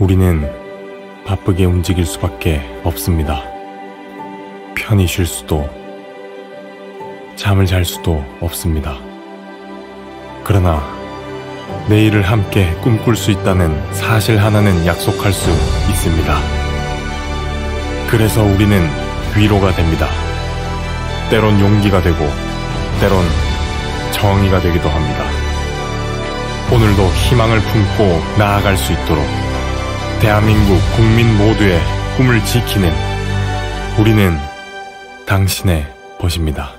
우리는 바쁘게 움직일 수밖에 없습니다. 편히 쉴 수도, 잠을 잘 수도 없습니다. 그러나 내일을 함께 꿈꿀 수 있다는 사실 하나는 약속할 수 있습니다. 그래서 우리는 위로가 됩니다. 때론 용기가 되고, 때론 정의가 되기도 합니다. 오늘도 희망을 품고 나아갈 수 있도록 대한민국 국민 모두의 꿈을 지키는 우리는 당신의 벗입니다.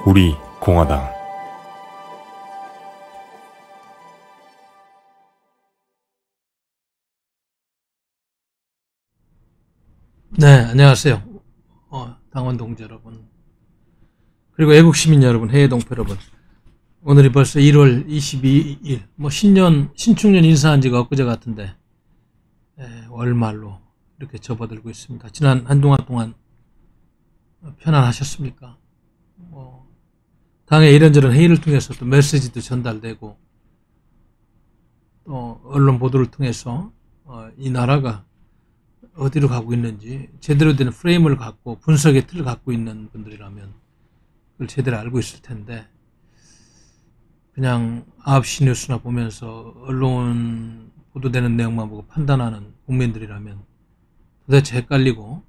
우리 공화당. 네, 안녕하세요. 당원 동지 여러분, 그리고 애국 시민 여러분, 해외 동포 여러분. 오늘이 벌써 1월 22일, 신축년 인사한 지가 엊그제 같은데, 월말로 이렇게 접어들고 있습니다. 지난 한동안 동안 편안하셨습니까? 당의 이런저런 회의를 통해서 또 메시지도 전달되고, 또 언론 보도를 통해서 이 나라가 어디로 가고 있는지 제대로 된 프레임을 갖고 분석의 틀을 갖고 있는 분들이라면 그걸 제대로 알고 있을 텐데, 그냥 9시 뉴스나 보면서 언론 보도되는 내용만 보고 판단하는 국민들이라면 도대체 헷갈리고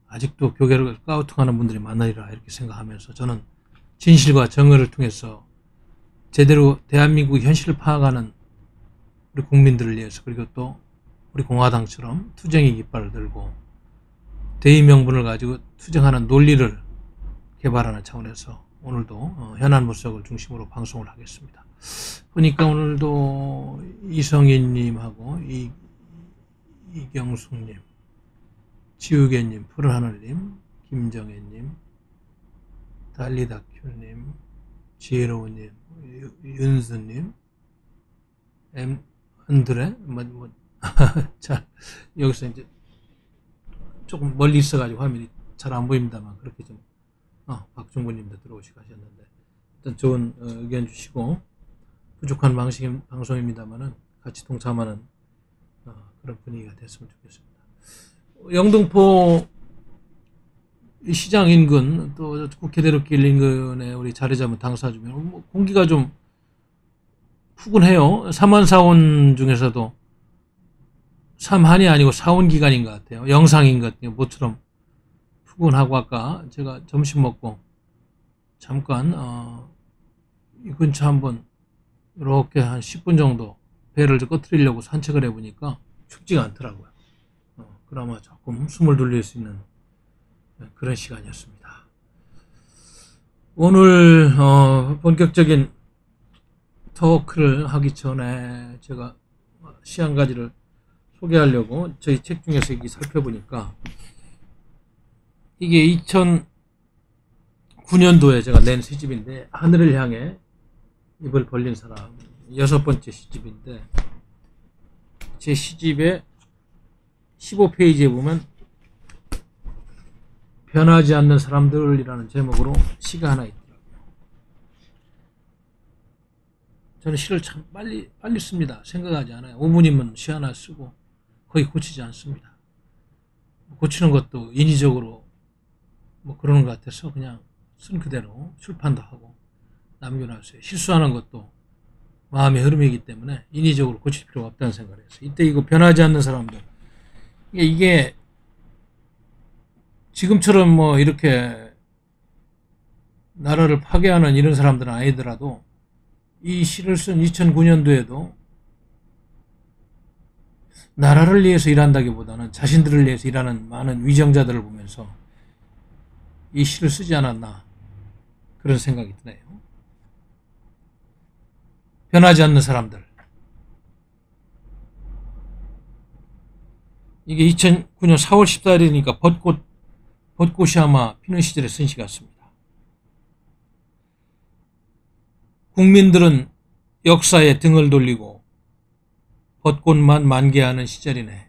아직도 교계를 까우통하는 분들이 많으리라 이렇게 생각하면서, 저는 진실과 정의를 통해서 제대로 대한민국의 현실을 파악하는 우리 국민들을 위해서, 그리고 또 우리 공화당처럼 투쟁의 깃발을 들고 대의 명분을 가지고 투쟁하는 논리를 개발하는 차원에서 오늘도 현안 분석을 중심으로 방송을 하겠습니다. 보니까 오늘도 이성인님하고 이경숙님, 지우개님, 푸른하늘님, 김정혜님, 달리다큐님, 지혜로우님, 윤수님, 안드레, 자, 여기서 이제 조금 멀리 있어가지고 화면이 잘 안 보입니다만, 그렇게 좀, 박중구님도 들어오시고 하셨는데, 일단 좋은 의견 주시고, 부족한 방송입니다만은 같이 동참하는 그런 분위기가 됐으면 좋겠습니다. 영등포 시장 인근, 또 국회대로길 인근에 우리 자리 잡은 당사 중에 공기가 좀 푸근해요. 삼원사원 중에서도 삼한이 아니고 사원 기간인 것 같아요. 영상인 것 같아요. 모처럼 푸근하고, 아까 제가 점심 먹고 잠깐 이 근처 한번 이렇게 한 10분 정도 배를 꺼트리려고 산책을 해보니까 춥지가 않더라고요. 그나마 조금 숨을 돌릴 수 있는 그런 시간이었습니다. 오늘 본격적인 토크를 하기 전에 제가 시 한 가지를 소개하려고 저희 책 중에서 이렇게 살펴보니까, 이게 2009년도에 제가 낸 시집인데, 하늘을 향해 입을 벌린 사람, 6번째 시집인데, 제 시집의 15페이지에 보면 변하지 않는 사람들이라는 제목으로 시가 하나 있더라고요. 저는 시를 참 빨리 씁니다. 생각하지 않아요. 5분이면 시 하나 쓰고 거의 고치지 않습니다. 고치는 것도 인위적으로 그러는 것 같아서 그냥 쓴 그대로 출판도 하고 남겨놨어요. 실수하는 것도 마음의 흐름이기 때문에 인위적으로 고칠 필요가 없다는 생각을 했어요. 이때 이거 변하지 않는 사람들, 이게 지금처럼 이렇게 나라를 파괴하는 이런 사람들은 아니더라도, 이 시를 쓴 2009년도에도 나라를 위해서 일한다기보다는 자신들을 위해서 일하는 많은 위정자들을 보면서 이 시를 쓰지 않았나, 그런 생각이 드네요. 변하지 않는 사람들. 이게 2009년 4월 14일이니까 벚꽃이 아마 피는 시절에 쓴 시 같습니다. 국민들은 역사에 등을 돌리고 벚꽃만 만개하는 시절이네.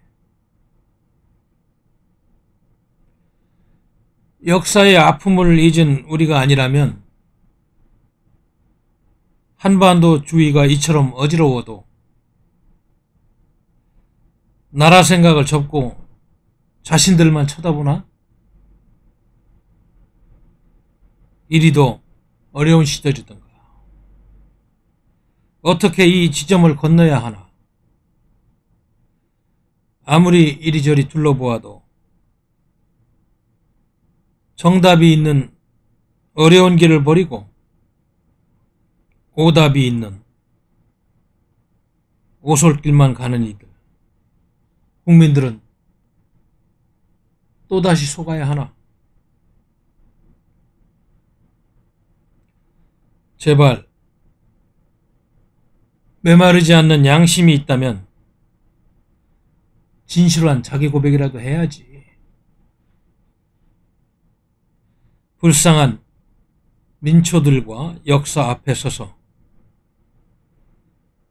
역사의 아픔을 잊은 우리가 아니라면 한반도 주위가 이처럼 어지러워도 나라 생각을 접고 자신들만 쳐다보나? 이리도 어려운 시절이던가. 어떻게 이 지점을 건너야 하나? 아무리 이리저리 둘러보아도 정답이 있는 어려운 길을 버리고 오답이 있는 오솔길만 가는 이들. 국민들은 또다시 속아야 하나? 제발 메마르지 않는 양심이 있다면 진실한 자기 고백이라도 해야지. 불쌍한 민초들과 역사 앞에 서서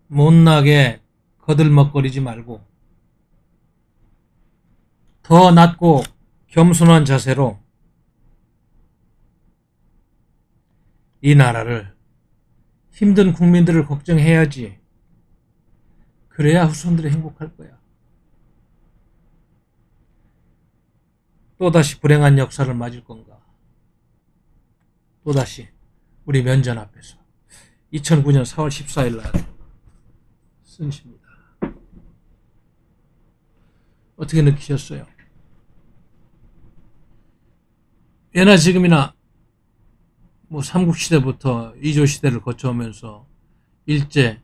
못나게 거들먹거리지 말고 더 낮고 겸손한 자세로 이 나라를, 힘든 국민들을 걱정해야지. 그래야 후손들이 행복할 거야. 또다시 불행한 역사를 맞을 건가? 또다시 우리 면전 앞에서 2009년 4월 14일 날 쓴 시입니다. 어떻게 느끼셨어요? 예나 지금이나 삼국시대부터 이조시대를 거쳐오면서 일제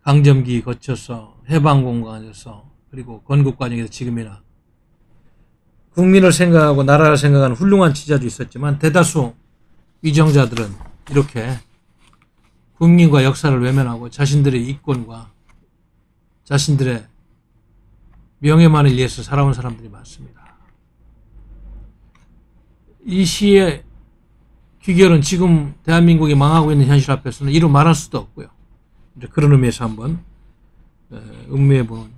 강점기 거쳐서 해방공간에서 그리고 건국 과정에서 지금이나 국민을 생각하고 나라를 생각하는 훌륭한 지자도 있었지만 대다수 위정자들은 이렇게 국민과 역사를 외면하고 자신들의 이권과 자신들의 명예만을 위해서 살아온 사람들이 많습니다. 이 시의 귀결은 지금 대한민국이 망하고 있는 현실 앞에서는 이루 말할 수도 없고요. 그런 의미에서 한번 음미해보는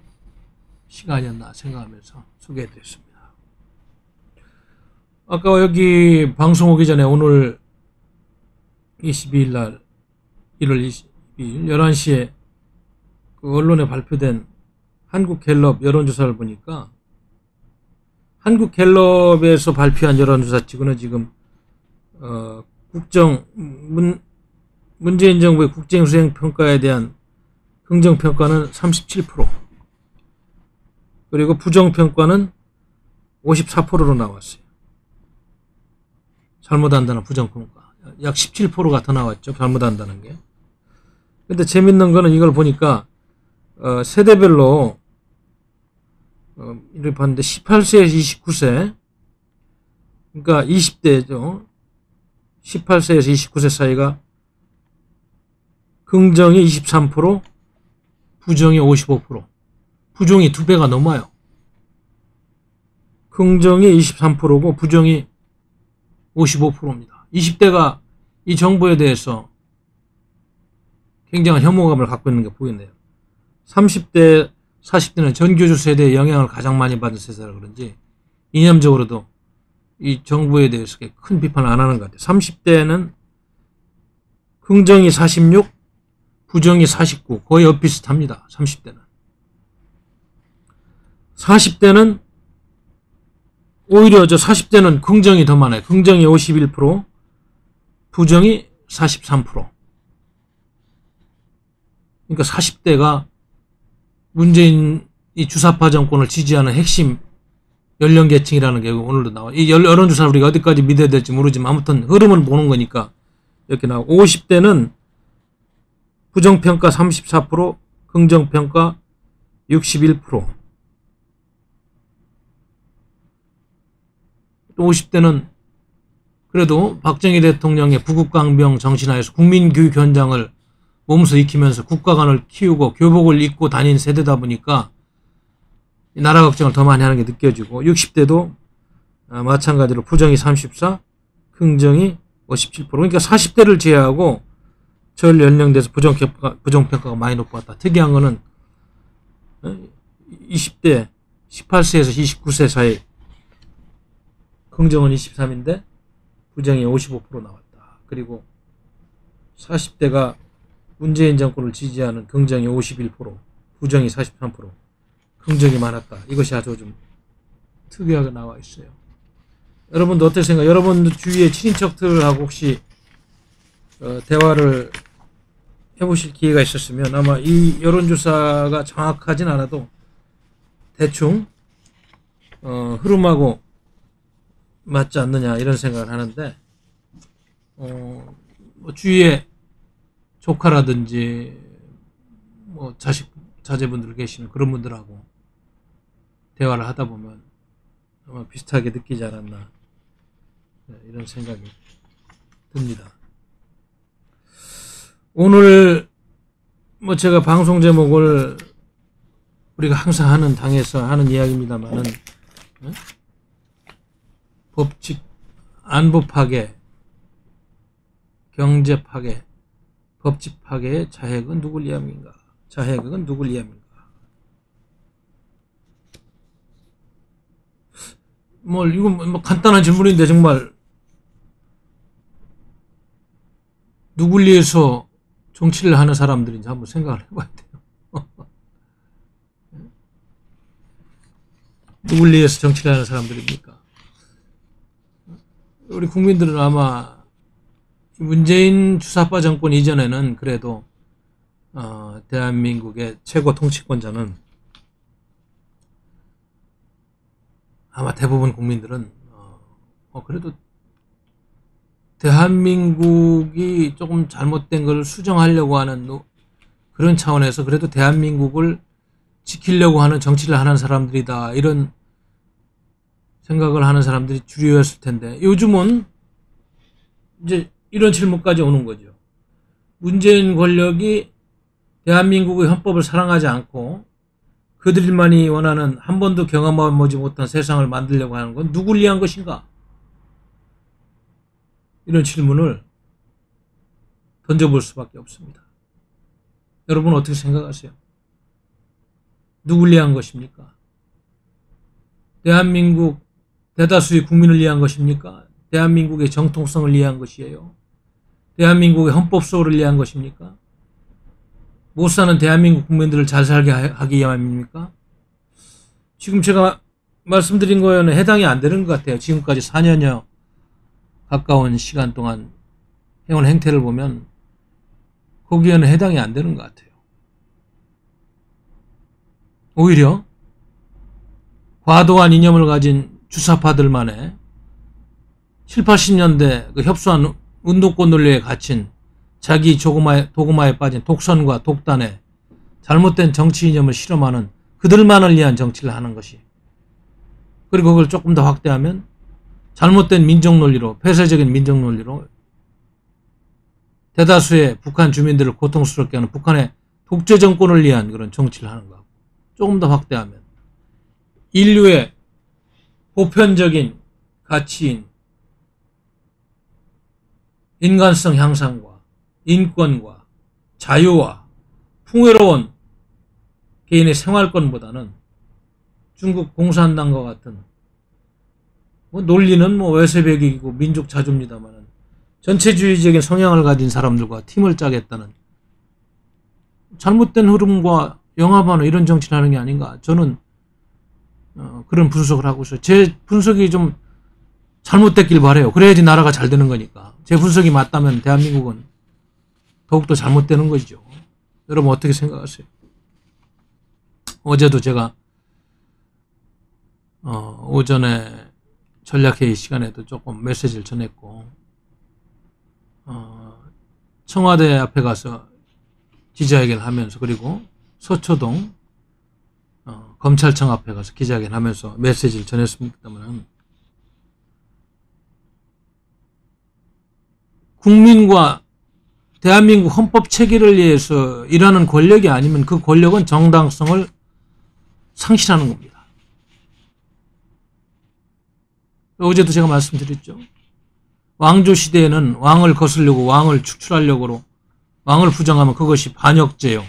시간이었나 생각하면서 소개해드렸습니다. 아까 여기 방송 오기 전에 오늘 22일 날 1월 22일 11시에 그 언론에 발표된 한국갤럽 여론조사를 보니까 한국갤럽에서 발표한 여론조사 치고는 지금 문재인 정부의 국정수행평가에 대한 긍정평가는 37%, 그리고 부정평가는 54%로 나왔어요. 잘못한다는 부정평가. 약 17%가 더 나왔죠. 잘못한다는 게. 근데 재밌는 거는 이걸 보니까, 세대별로, 이렇게 봤는데, 18세에서 29세, 그러니까 20대죠. 18세에서 29세 사이가 긍정이 23%, 부정이 55%. 부정이 2배가 넘어요. 긍정이 23%고 부정이 55%입니다. 20대가 이 정부에 대해서 굉장한 혐오감을 갖고 있는 게 보이네요. 30대, 40대는 전교조 세대의 영향을 가장 많이 받은 세대라 그런지 이념적으로도 이 정부에 대해서 큰 비판을 안 하는 것 같아요. 30대는 긍정이 46, 부정이 49, 거의 엇비슷합니다. 30대는. 40대는 오히려 40대는 긍정이 더 많아요. 긍정이 51%, 부정이 43%. 그러니까 40대가 문재인이 주사파 정권을 지지하는 핵심 연령계층이라는 게 오늘도 나와요. 이 여론조사를 우리가 어디까지 믿어야 될지 모르지만 아무튼 흐름을 보는 거니까 이렇게 나오고, 50대는 부정평가 34%, 긍정평가 61%. 또 50대는 그래도 박정희 대통령의 부국강병 정신하에서 국민교육 현장을 몸소 익히면서 국가관을 키우고 교복을 입고 다닌 세대다 보니까 나라 걱정을 더 많이 하는 게 느껴지고, 60대도 마찬가지로 부정이 34, 긍정이 57%. 그러니까 40대를 제외하고 전 연령대에서 부정평가가 많이 높았다. 특이한 거는 20대 18세에서 29세 사이 긍정은 23인데 부정이 55% 나왔다. 그리고 40대가 문재인 정권을 지지하는 긍정이 51%, 부정이 43%. 긍정이 많았다. 이것이 아주 좀 특이하게 나와 있어요. 여러분도 어떻게 생각해요? 여러분 주위의 친인척들하고 혹시 대화를 해보실 기회가 있었으면 아마 이 여론조사가 정확하진 않아도 대충 흐름하고 맞지 않느냐 이런 생각을 하는데 뭐 주위에 조카라든지 뭐 자제분들 계시는 그런 분들하고 대화를 하다 보면 아마 비슷하게 느끼지 않았나 이런 생각이 듭니다. 오늘 뭐 제가 방송 제목을 우리가 항상 하는 당에서 하는 이야기입니다만은 법칙 안보 파괴, 경제 파괴, 법칙 파괴의 자핵은 누굴 위함인가? 자핵은 누굴 위함인가? 이건 뭐 간단한 질문인데 정말 누굴 위해서 정치를 하는 사람들인지 한번 생각을 해봐야 돼요. 누굴 위해서 정치를 하는 사람들입니까? 우리 국민들은 아마 문재인 주사파 정권 이전에는 그래도 대한민국의 최고 통치권자는 아마 대부분 국민들은 그래도 대한민국이 조금 잘못된 걸 수정하려고 하는 그런 차원에서 그래도 대한민국을 지키려고 하는 정치를 하는 사람들이다 이런 생각을 하는 사람들이 주류였을 텐데 요즘은 이제 이런 질문까지 오는 거죠. 문재인 권력이 대한민국의 헌법을 사랑하지 않고 그들만이 원하는 한 번도 경험해보지 못한 세상을 만들려고 하는 건 누굴 위한 것인가? 이런 질문을 던져볼 수밖에 없습니다. 여러분 어떻게 생각하세요? 누굴 위한 것입니까? 대한민국 대다수의 국민을 위한 것입니까? 대한민국의 정통성을 위한 것이에요? 대한민국의 헌법소를 위한 것입니까? 못 사는 대한민국 국민들을 잘 살게 하기 위함입니까? 지금 제가 말씀드린 거에는 해당이 안 되는 것 같아요. 지금까지 4년여 가까운 시간 동안 해온 행태를 보면 거기에는 해당이 안 되는 것 같아요. 오히려 과도한 이념을 가진 주사파들만의 7, 80년대 그 협소한 운동권 논리에 갇힌 자기 도구마에 빠진 독선과 독단에 잘못된 정치 이념을 실험하는 그들만을 위한 정치를 하는 것이, 그리고 그걸 조금 더 확대하면 잘못된 민족 논리로, 폐쇄적인 민족 논리로 대다수의 북한 주민들을 고통스럽게 하는 북한의 독재 정권을 위한 그런 정치를 하는 거. 조금 더 확대하면 인류의 보편적인 가치인 인간성 향상과 인권과 자유와 풍요로운 개인의 생활권보다는 중국 공산당과 같은 논리는 외세배기이고 민족 자주입니다만 전체주의적인 성향을 가진 사람들과 팀을 짜겠다는 잘못된 흐름과 영합하는 이런 정치를 하는 게 아닌가, 저는 그런 분석을 하고 있어요. 제 분석이 좀 잘못됐길 바라요. 그래야지 나라가 잘 되는 거니까. 제 분석이 맞다면 대한민국은 더욱더 잘못되는 거죠. 여러분 어떻게 생각하세요? 어제도 제가 오전에 전략회의 시간에도 조금 메시지를 전했고, 청와대 앞에 가서 기자회견을 하면서, 그리고 서초동 검찰청 앞에 가서 기자회견을 하면서 메시지를 전했습니다만, 국민과 대한민국 헌법 체계를 위해서 일하는 권력이 아니면 그 권력은 정당성을 상실하는 겁니다. 어제도 제가 말씀드렸죠. 왕조 시대에는 왕을 거스르려고, 왕을 축출하려고, 왕을 부정하면 그것이 반역죄요,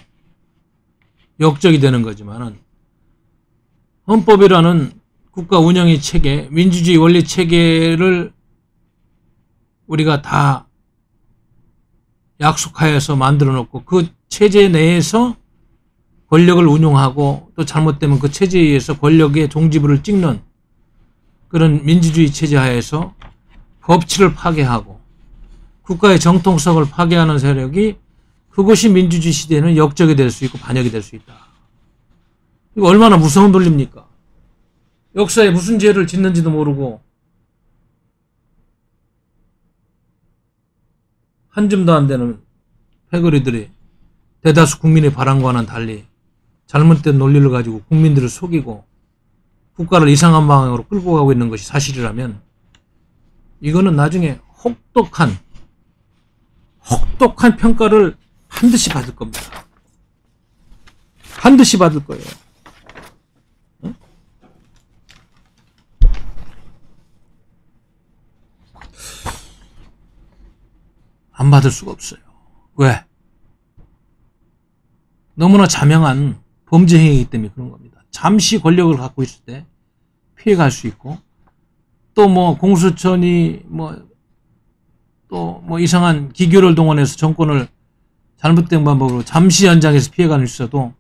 역적이 되는 거지만은, 헌법이라는 국가 운영의 체계, 민주주의 원리 체계를 우리가 다 약속하여서 만들어 놓고 그 체제 내에서 권력을 운용하고 또 잘못되면 그 체제에 의해서 권력의 종지부를 찍는 그런 민주주의 체제 하에서 법치를 파괴하고 국가의 정통성을 파괴하는 세력이 그것이 민주주의 시대에는 역적이 될 수 있고 반역이 될 수 있다. 이거 얼마나 무서운 논리입니까? 역사에 무슨 죄를 짓는지도 모르고 한 줌도 안 되는 패거리들이 대다수 국민의 바람과는 달리 잘못된 논리를 가지고 국민들을 속이고 국가를 이상한 방향으로 끌고 가고 있는 것이 사실이라면 이거는 나중에 혹독한 평가를 반드시 받을 겁니다. 반드시 받을 거예요. 응? 안 받을 수가 없어요. 왜? 너무나 자명한 범죄 행위이기 때문에 그런 겁니다. 잠시 권력을 갖고 있을 때 피해갈 수 있고 또 뭐 공수처니 또 이상한 기교를 동원해서 정권을 잘못된 방법으로 잠시 연장해서 피해갈 수 있어도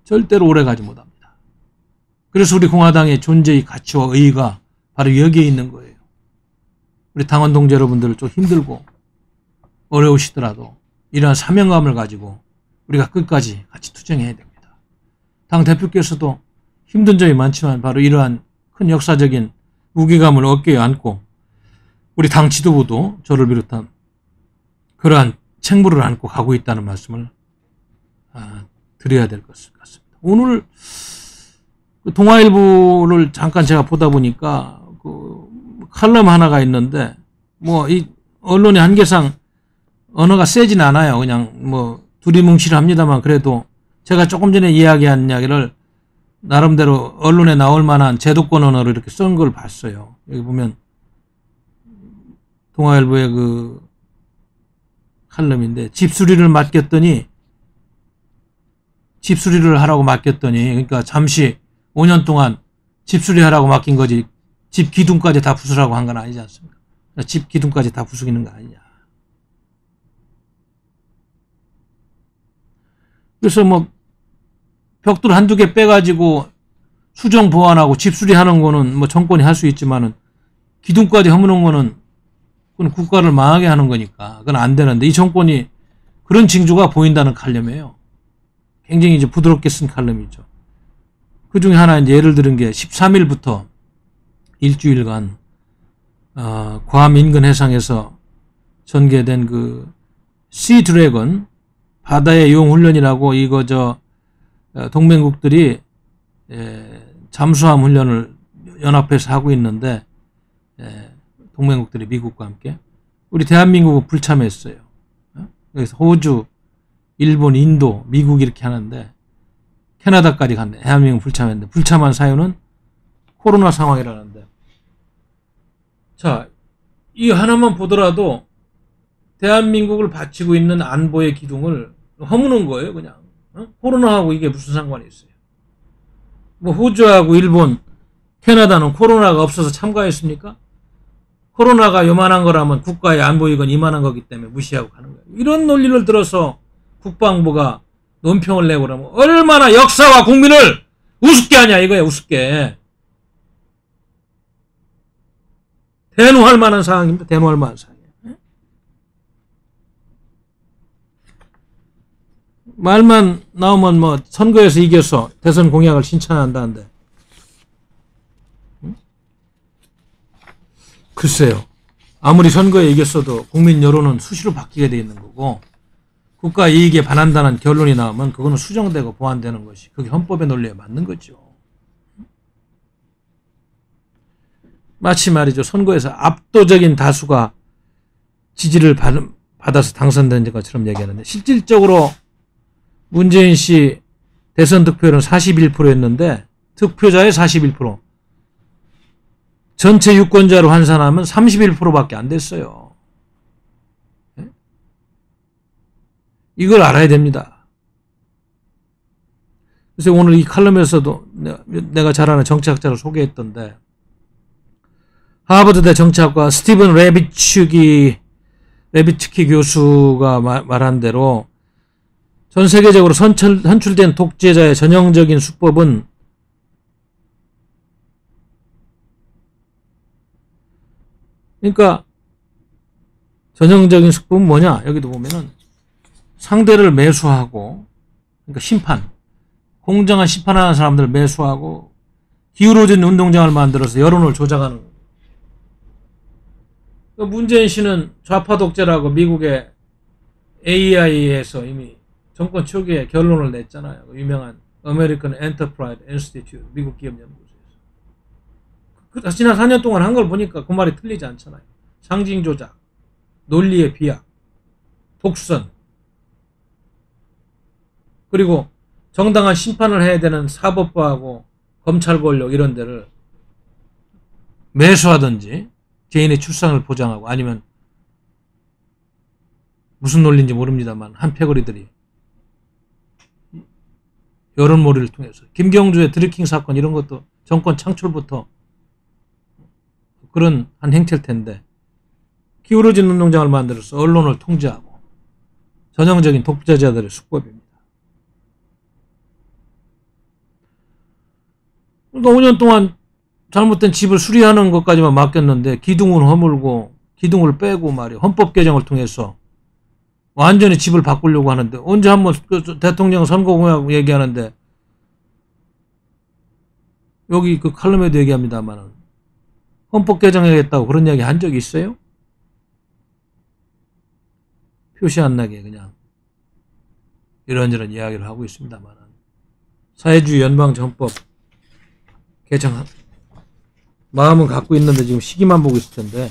절대로 오래가지 못합니다. 그래서 우리 공화당의 존재의 가치와 의의가 바로 여기에 있는 거예요. 우리 당원 동지 여러분들 좀 힘들고 어려우시더라도 이러한 사명감을 가지고 우리가 끝까지 같이 투쟁해야 됩니다. 당 대표께서도 힘든 점이 많지만 바로 이러한 큰 역사적인 무게감을 어깨에 안고 우리 당 지도부도 저를 비롯한 그러한 책무를 안고 가고 있다는 말씀을 드려야 될 것 같습니다. 오늘 동아일보를 잠깐 제가 보다 보니까 그 칼럼 하나가 있는데 이 언론의 한계상 언어가 세진 않아요. 그냥 두리뭉실합니다만 그래도 제가 조금 전에 이야기한 이야기를 나름대로 언론에 나올 만한 제도권 언어로 이렇게 쓴 걸 봤어요. 여기 보면 동아일보의 그 칼럼인데 집수리를 하라고 맡겼더니 그러니까 잠시 5년 동안 집수리하라고 맡긴 거지 집 기둥까지 다 부수라고 한 건 아니지 않습니까? 집 기둥까지 다 부수기는 거 아니냐. 그래서 벽돌 한두 개 빼가지고 수정 보완하고 집수리하는 거는 정권이 할 수 있지만은 기둥까지 허무는 거는 그건 국가를 망하게 하는 거니까 그건 안 되는데 이 정권이 그런 징조가 보인다는 칼럼이에요. 굉장히 이제 부드럽게 쓴 칼럼이죠. 그 중에 하나 이제 예를 들은 게 13일부터 일주일간 괌 인근 해상에서 전개된 그 시 드래곤 바다의 용 훈련이라고 이거 동맹국들이 잠수함 훈련을 연합해서 하고 있는데 동맹국들이 미국과 함께 우리 대한민국은 불참했어요. 그래서 호주, 일본, 인도, 미국 이렇게 하는데 캐나다까지 갔네. 대한민국 불참했는데 불참한 사유는 코로나 상황이라는데 자, 이 하나만 보더라도 대한민국을 바치고 있는 안보의 기둥을 허무는 거예요. 그냥 코로나하고 이게 무슨 상관이 있어요. 호주하고 일본, 캐나다는 코로나가 없어서 참가했습니까? 코로나가 요만한 거라면 국가의 안보이건 이만한 거기 때문에 무시하고 가는 거예요. 이런 논리를 들어서 국방부가 논평을 내고 그러면 얼마나 역사와 국민을 우습게 하냐 이거야. 우습게. 대노할 만한 상황입니다. 대노할 만한 상황이에요. 말만 나오면 선거에서 이겨서 대선 공약을 신청한다는데 글쎄요. 아무리 선거에 이겼어도 국민 여론은 수시로 바뀌게 돼 있는 거고 국가 이익에 반한다는 결론이 나오면 그거는 수정되고 보완되는 것이 그게 헌법의 논리에 맞는 거죠. 마치 말이죠. 선거에서 압도적인 다수가 지지를 받아서 당선된 것처럼 얘기하는데 실질적으로 문재인 씨 대선 득표율은 41%였는데 득표자의 41%. 전체 유권자로 환산하면 31%밖에 안 됐어요. 이걸 알아야 됩니다. 그래서 오늘 이 칼럼에서도 내가 잘 아는 정치학자를 소개했던데 하버드대 정치학과 스티븐 레비츠키 교수가 말한 대로 전 세계적으로 선출된 독재자의 전형적인 수법은 그러니까 전형적인 수법은 뭐냐? 여기도 보면은 상대를 매수하고, 그러니까 심판, 공정한 심판하는 사람들을 매수하고 기울어진 운동장을 만들어서 여론을 조작하는 거예요. 문재인 씨는 좌파 독재라고 미국의 AI에서 이미 정권 초기에 결론을 냈잖아요. 유명한 American Enterprise Institute, 미국 기업연구소에서. 지난 4년 동안 한 걸 보니까 그 말이 틀리지 않잖아요. 상징 조작, 논리의 비약, 독선, 그리고 정당한 심판을 해야 되는 사법부하고 검찰 권력 이런 데를 매수하든지 개인의 출상을 보장하고, 아니면 무슨 논리인지 모릅니다만 한 패거리들이 여론몰이를 통해서, 김경주의 드루킹 사건 이런 것도 정권 창출부터 그런 한 행태일 텐데, 기울어진 운동장을 만들어서 언론을 통제하고 전형적인 독재자들의 수법입니다. 그러니까 5년 동안 잘못된 집을 수리하는 것까지만 맡겼는데 기둥을 허물고 기둥을 빼고 말이야, 헌법 개정을 통해서 완전히 집을 바꾸려고 하는데, 언제 한번 대통령 선거공약 얘기하는데, 여기 그 칼럼에도 얘기합니다만 헌법 개정하겠다고 그런 이야기 한 적이 있어요? 표시 안 나게 그냥 이런저런 이야기를 하고 있습니다만, 사회주의 연방정법 개정 마음은 갖고 있는데 지금 시기만 보고 있을 텐데,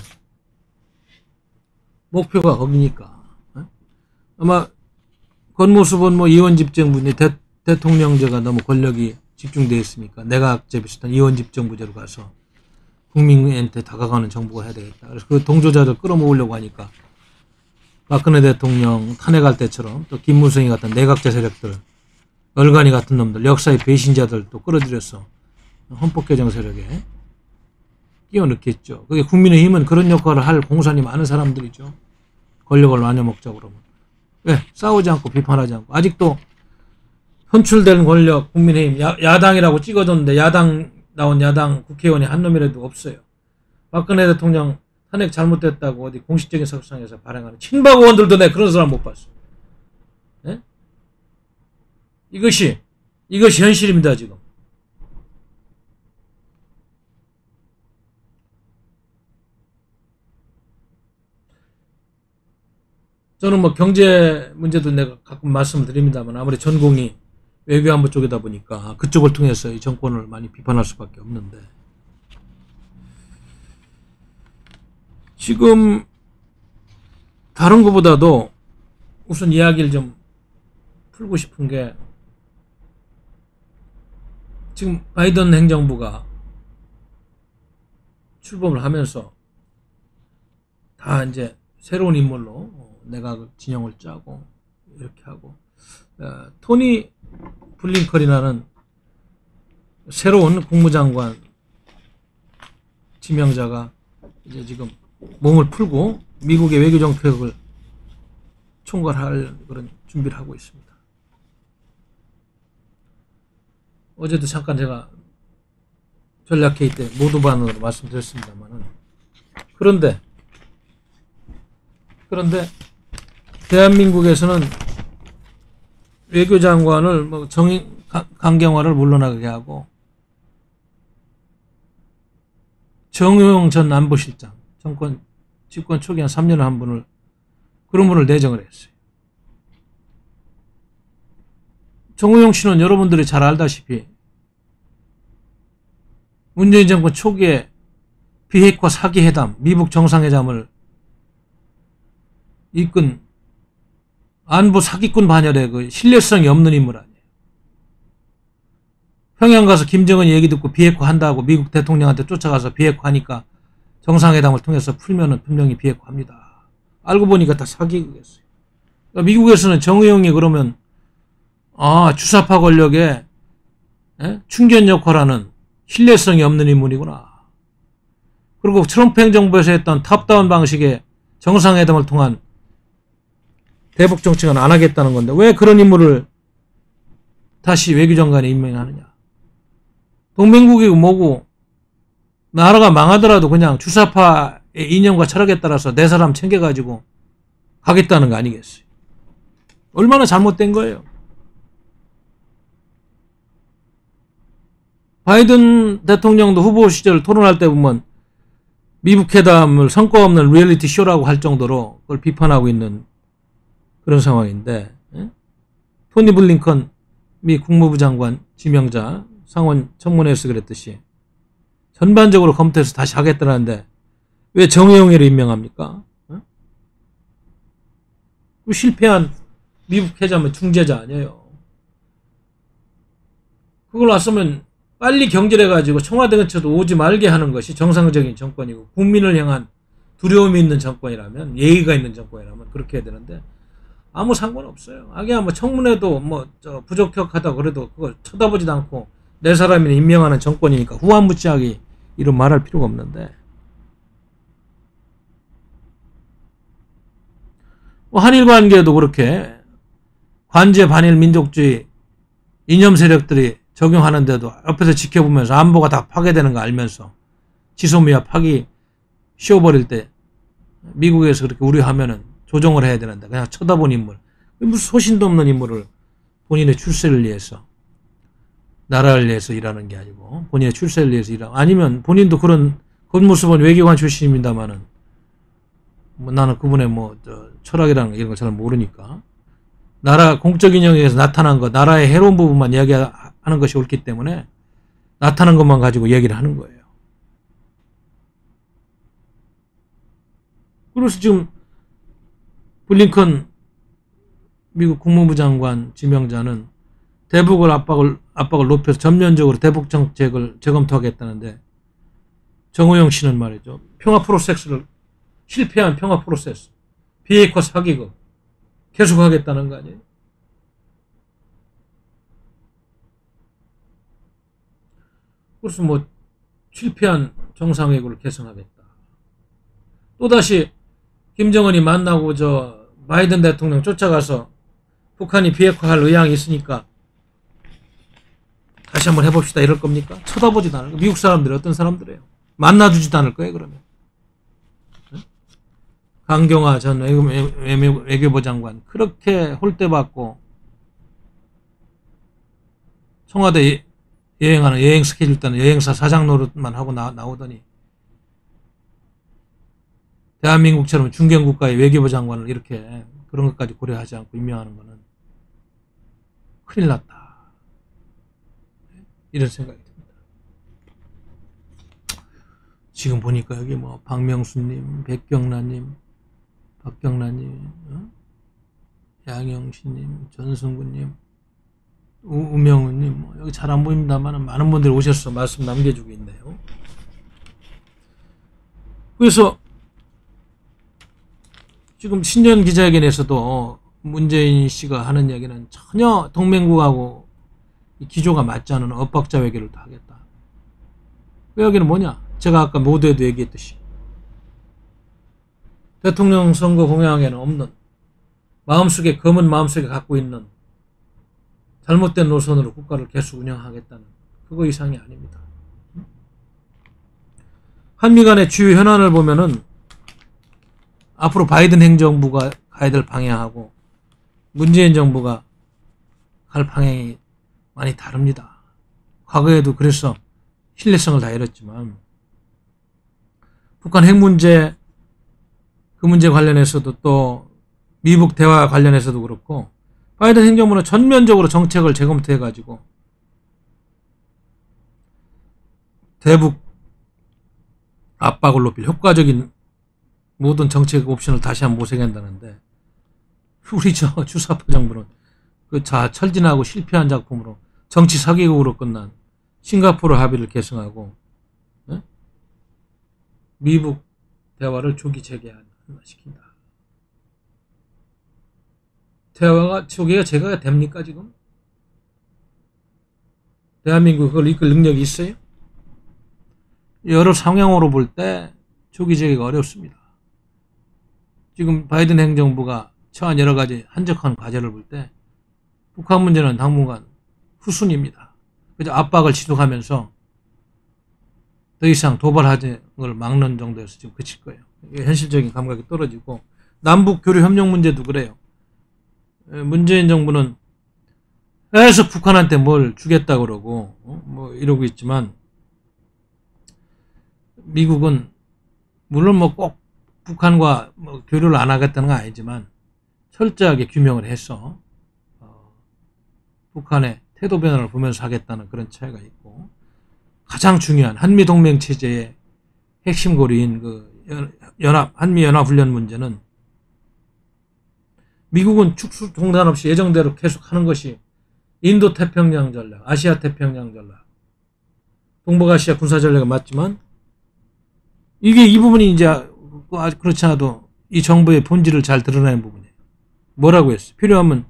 목표가 거기니까. 아마 겉모습은 뭐 이원집정부니 대통령제가 너무 권력이 집중되어 있으니까 내각제 비슷한 이원집정부제로 가서 국민한테 다가가는 정부가 해야 되겠다. 그래서 그 동조자들 끌어모으려고 하니까 박근혜 대통령 탄핵할 때처럼 또 김무성이 같은 내각제 세력들, 얼간이 같은 놈들, 역사의 배신자들 또 끌어들여서 헌법 개정 세력에 끼워넣겠죠. 그게 국민의힘은 그런 역할을 할 공산이 많은 사람들이죠. 권력을 나눠먹자고 그러면. 왜? 싸우지 않고 비판하지 않고. 아직도 선출된 권력 국민의힘 야당이라고 찍어줬는데 나온 야당 국회의원이 한 놈이라도 없어요. 박근혜 대통령 탄핵 잘못됐다고 어디 공식적인 석상에서 발행하는 친박 의원들도 내 그런 사람 못 봤어. 네? 이것이 현실입니다 지금. 저는 뭐 경제 문제도 내가 가끔 말씀을 드립니다만, 아무리 전공이 외교안보 쪽이다 보니까 그쪽을 통해서 이 정권을 많이 비판할 수밖에 없는데, 지금 다른 것보다도 우선 이야기를 좀 풀고 싶은 게, 지금 바이든 행정부가 출범을 하면서 다 이제 새로운 인물로 내가 진영을 짜고 이렇게 하고, 토니 블링컨이라는 새로운 국무장관 지명자가 이제 지금 몸을 풀고 미국의 외교 정책을 총괄할 그런 준비를 하고 있습니다. 어제도 잠깐 제가 전략회의 때 모두반으로 말씀드렸습니다만은, 그런데 대한민국에서는 외교장관을 뭐 강경화를 물러나게 하고, 정의용 전 안보실장, 집권 초기 한 3년에 한 분을, 그런 분을 내정을 했어요. 정의용 씨는 여러분들이 잘 알다시피 문재인 정권 초기에 비핵화 사기회담, 미북 정상회담을 이끈 안보 사기꾼 반열에 그 신뢰성이 없는 인물 아니에요. 평양 가서 김정은 얘기 듣고 비핵화 한다고 미국 대통령한테 쫓아가서 비핵화하니까 정상회담을 통해서 풀면은 분명히 비핵화합니다. 알고 보니까 다 사기겠어요. 그러니까 미국에서는 정의용이 그러면 주사파 권력에 충견 역할하는 신뢰성이 없는 인물이구나. 그리고 트럼프 행정부에서 했던 탑다운 방식의 정상회담을 통한 대북 정책은 안 하겠다는 건데 왜 그런 인물을 다시 외교장관에 임명하느냐. 동맹국이 뭐고 나라가 망하더라도 그냥 주사파의 이념과 철학에 따라서 내 사람 챙겨가지고 가겠다는 거 아니겠어요. 얼마나 잘못된 거예요. 바이든 대통령도 후보 시절 토론할 때 보면 미북 회담을 성과 없는 리얼리티 쇼라고 할 정도로 그걸 비판하고 있는 그런 상황인데, 토니 블링컨 미 국무부 장관 지명자 상원 청문회에서 그랬듯이 전반적으로 검토해서 다시 하겠다는데 왜 정의용이를 임명합니까? 실패한 미국 회담의 중재자 아니에요. 그걸 왔으면 빨리 경질해가지고 청와대 근처도 오지 말게 하는 것이 정상적인 정권이고 국민을 향한 두려움이 있는 정권이라면, 예의가 있는 정권이라면 그렇게 해야 되는데 아무 상관없어요. 아기야 뭐 청문회도 뭐 부적격하다 그래도 그걸 쳐다보지도 않고 내 사람이 임명하는 정권이니까 후한무치하게 이런 말할 필요가 없는데, 한일 관계도 그렇게 관제 반일 민족주의 이념 세력들이 적용하는데도 옆에서 지켜보면서 안보가 다 파괴되는 거 알면서 지소미아 파기 씌워버릴 때 미국에서 그렇게 우려하면은 조정을 해야 되는데 그냥 쳐다본 인물, 무슨 소신도 없는 인물을 본인의 출세를 위해서, 나라를 위해서 일하는 게 아니고 본인의 출세를 위해서 일하고, 아니면 본인도 그런 겉모습은 외교관 출신입니다만은 뭐 나는 그분의 철학이라는 이런 걸 잘 모르니까 나라 공적 인형에서 나타난 것, 나라의 해로운 부분만 이야기하는 것이 옳기 때문에 나타난 것만 가지고 얘기를 하는 거예요. 그래서 지금 블링컨 미국 국무부 장관 지명자는 대북을 압박을 높여서 전면적으로 대북 정책을 재검토하겠다는데, 정호영 씨는 말이죠, 평화 프로세스를, 실패한 평화 프로세스, 비핵화 사기극 계속하겠다는 거 아니에요? 그래서 실패한 정상회고를 개선하겠다. 또다시 김정은이 만나고 바이든 대통령 쫓아가서 북한이 비핵화할 의향이 있으니까 다시 한번 해봅시다 이럴 겁니까? 쳐다보지도 않을 거예요. 미국 사람들이 어떤 사람들이에요? 만나주지도 않을 거예요, 그러면. 강경화 전 외교부 장관 그렇게 홀대받고 청와대 여행하는 여행 스케줄 때는 여행사 사장 노릇만 하고 나오더니 대한민국처럼 중견국가의 외교부 장관을 이렇게 그런 것까지 고려하지 않고 임명하는 것은 큰일 났다, 이런 생각이 듭니다. 지금 보니까 여기 박명수님, 백경란님, 박경란님, 양영신님, 전승구님, 우명우님, 여기 잘 안 보입니다만 많은 분들이 오셔서 말씀 남겨주고 있네요. 그래서 지금 신년 기자회견에서도 문재인 씨가 하는 얘기는 전혀 동맹국하고 기조가 맞지 않은 엇박자 외교를 다 하겠다. 그 여기는 뭐냐? 제가 아까 모두에도 얘기했듯이 대통령 선거 공약에는 없는, 마음속에 검은 마음속에 갖고 있는 잘못된 노선으로 국가를 계속 운영하겠다는 그거 이상이 아닙니다. 한미 간의 주요 현안을 보면은 앞으로 바이든 행정부가 가야 될 방향하고 문재인 정부가 갈 방향이 많이 다릅니다. 과거에도 그래서 신뢰성을 다 잃었지만 북한 핵 문제, 그 문제 관련해서도 또 미북 대화 관련해서도 그렇고 바이든 행정부는 전면적으로 정책을 재검토해가지고 대북 압박을 높일 효과적인 모든 정책 옵션을 다시 한번 모색한다는데, 우리 주사파 정부는 그 철진하고 실패한 작품으로 정치 사기극으로 끝난 싱가포르 합의를 계승하고 미북 대화를 조기 재개시킨다. 대화가 조기가 재개가 됩니까 지금? 대한민국 그걸 이끌 능력이 있어요? 여러 상황으로 볼 때 조기 재개가 어렵습니다. 지금 바이든 행정부가 처한 여러 가지 한적한 과제를 볼 때 북한 문제는 당분간 후순위입니다. 그저 압박을 지속하면서 더 이상 도발 하정을 막는 정도에서 지금 그칠 거예요. 현실적인 감각이 떨어지고 남북 교류 협력 문제도 그래요. 문재인 정부는 계속 북한한테 뭘 주겠다 그러고 뭐 이러고 있지만 미국은 물론 뭐 꼭 북한과 뭐 교류를 안 하겠다는 건 아니지만 철저하게 규명을 해서 북한의 태도 변화를 보면서 하겠다는 그런 차이가 있고 가장 중요한 한미동맹 체제의 핵심 고리인 그 한미연합훈련 문제는 미국은 축소 중단 없이 예정대로 계속 하는 것이 인도태평양 전략, 아시아태평양 전략, 동북아시아 군사전략이 맞지만 이게 이 부분이 이제 아직 그렇지 않아도 이 정부의 본질을 잘 드러내는 부분이에요. 뭐라고 했어? 필요하면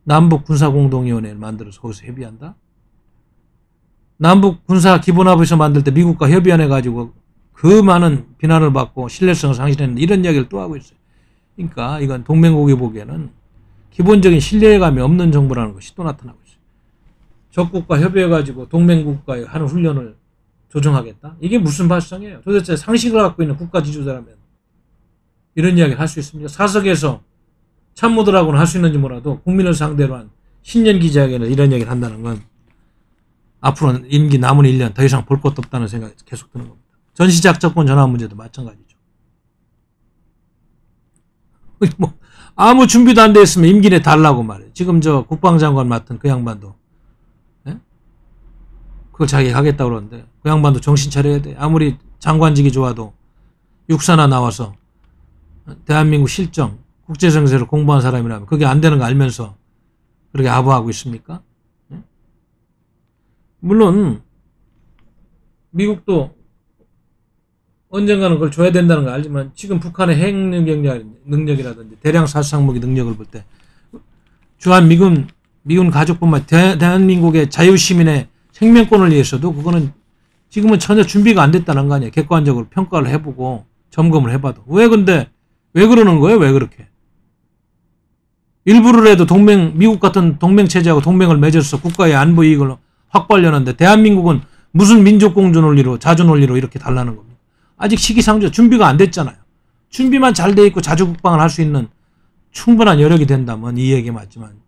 남북군사공동위원회를 만들어서 거기서 협의한다? 남북군사기본합의서 만들 때 미국과 협의 안 해가지고 그 많은 비난을 받고 신뢰성을 상실했는데 이런 이야기를 또 하고 있어요. 그러니까 이건 동맹국이 보기에는 기본적인 신뢰감이 없는 정부라는 것이 또 나타나고 있어요. 적국과 협의해가지고 동맹국과의 하는 훈련을 조정하겠다? 이게 무슨 발상이에요? 도대체 상식을 갖고 있는 국가 지도자라면 이런 이야기를 할 수 있습니까? 사석에서 참모들하고는 할 수 있는지 몰라도 국민을 상대로 한 신년 기자회견에서 이런 이야기를 한다는 건 앞으로는 임기 남은 1년 더 이상 볼 것도 없다는 생각이 계속 드는 겁니다. 전시작전권 전환 문제도 마찬가지죠. 뭐 아무 준비도 안 돼 있으면 임기 내 달라고 말해요. 지금 저 국방장관 맡은 그 양반도 그걸 자기가 하겠다고 그러는데 그 양반도 정신 차려야 돼. 아무리 장관직이 좋아도 육사나 나와서 대한민국 실정, 국제정세를 공부한 사람이라면 그게 안 되는 거 알면서 그렇게 아부하고 있습니까? 물론 미국도 언젠가는 그걸 줘야 된다는 걸 알지만 지금 북한의 핵 능력이라든지 대량 살상무기 능력을 볼 때 주한 미군 가족뿐만 대한민국의 자유시민의 생명권을 위해서도 그거는 지금은 전혀 준비가 안 됐다는 거 아니에요. 객관적으로 평가를 해보고 점검을 해봐도. 왜 그러는 거예요? 왜 그렇게? 일부러라도 미국 같은 동맹체제하고 동맹을 맺어서 국가의 안보 이익을 확보하려는데 대한민국은 무슨 민족공주 논리로 자주 논리로 이렇게 달라는 겁니다. 아직 시기상조 준비가 안 됐잖아요. 준비만 잘 돼 있고 자주국방을 할 수 있는 충분한 여력이 된다면 이 얘기 맞지만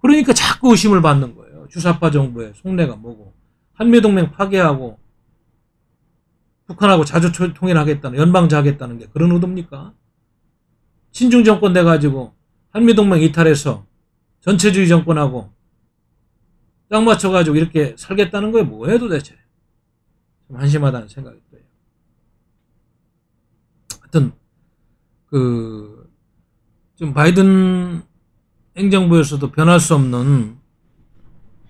그러니까 자꾸 의심을 받는 거예요. 주사파 정부의 속내가 뭐고 한미동맹 파괴하고 북한하고 자주 통일하겠다는 연방자하겠다는 게 그런 의도입니까? 친중 정권 돼가지고 한미동맹 이탈해서 전체주의 정권하고 딱 맞춰가지고 이렇게 살겠다는 거예요. 뭐예요 도대체? 좀 한심하다는 생각이 들어요. 하여튼 좀 바이든 행정부에서도 변할 수 없는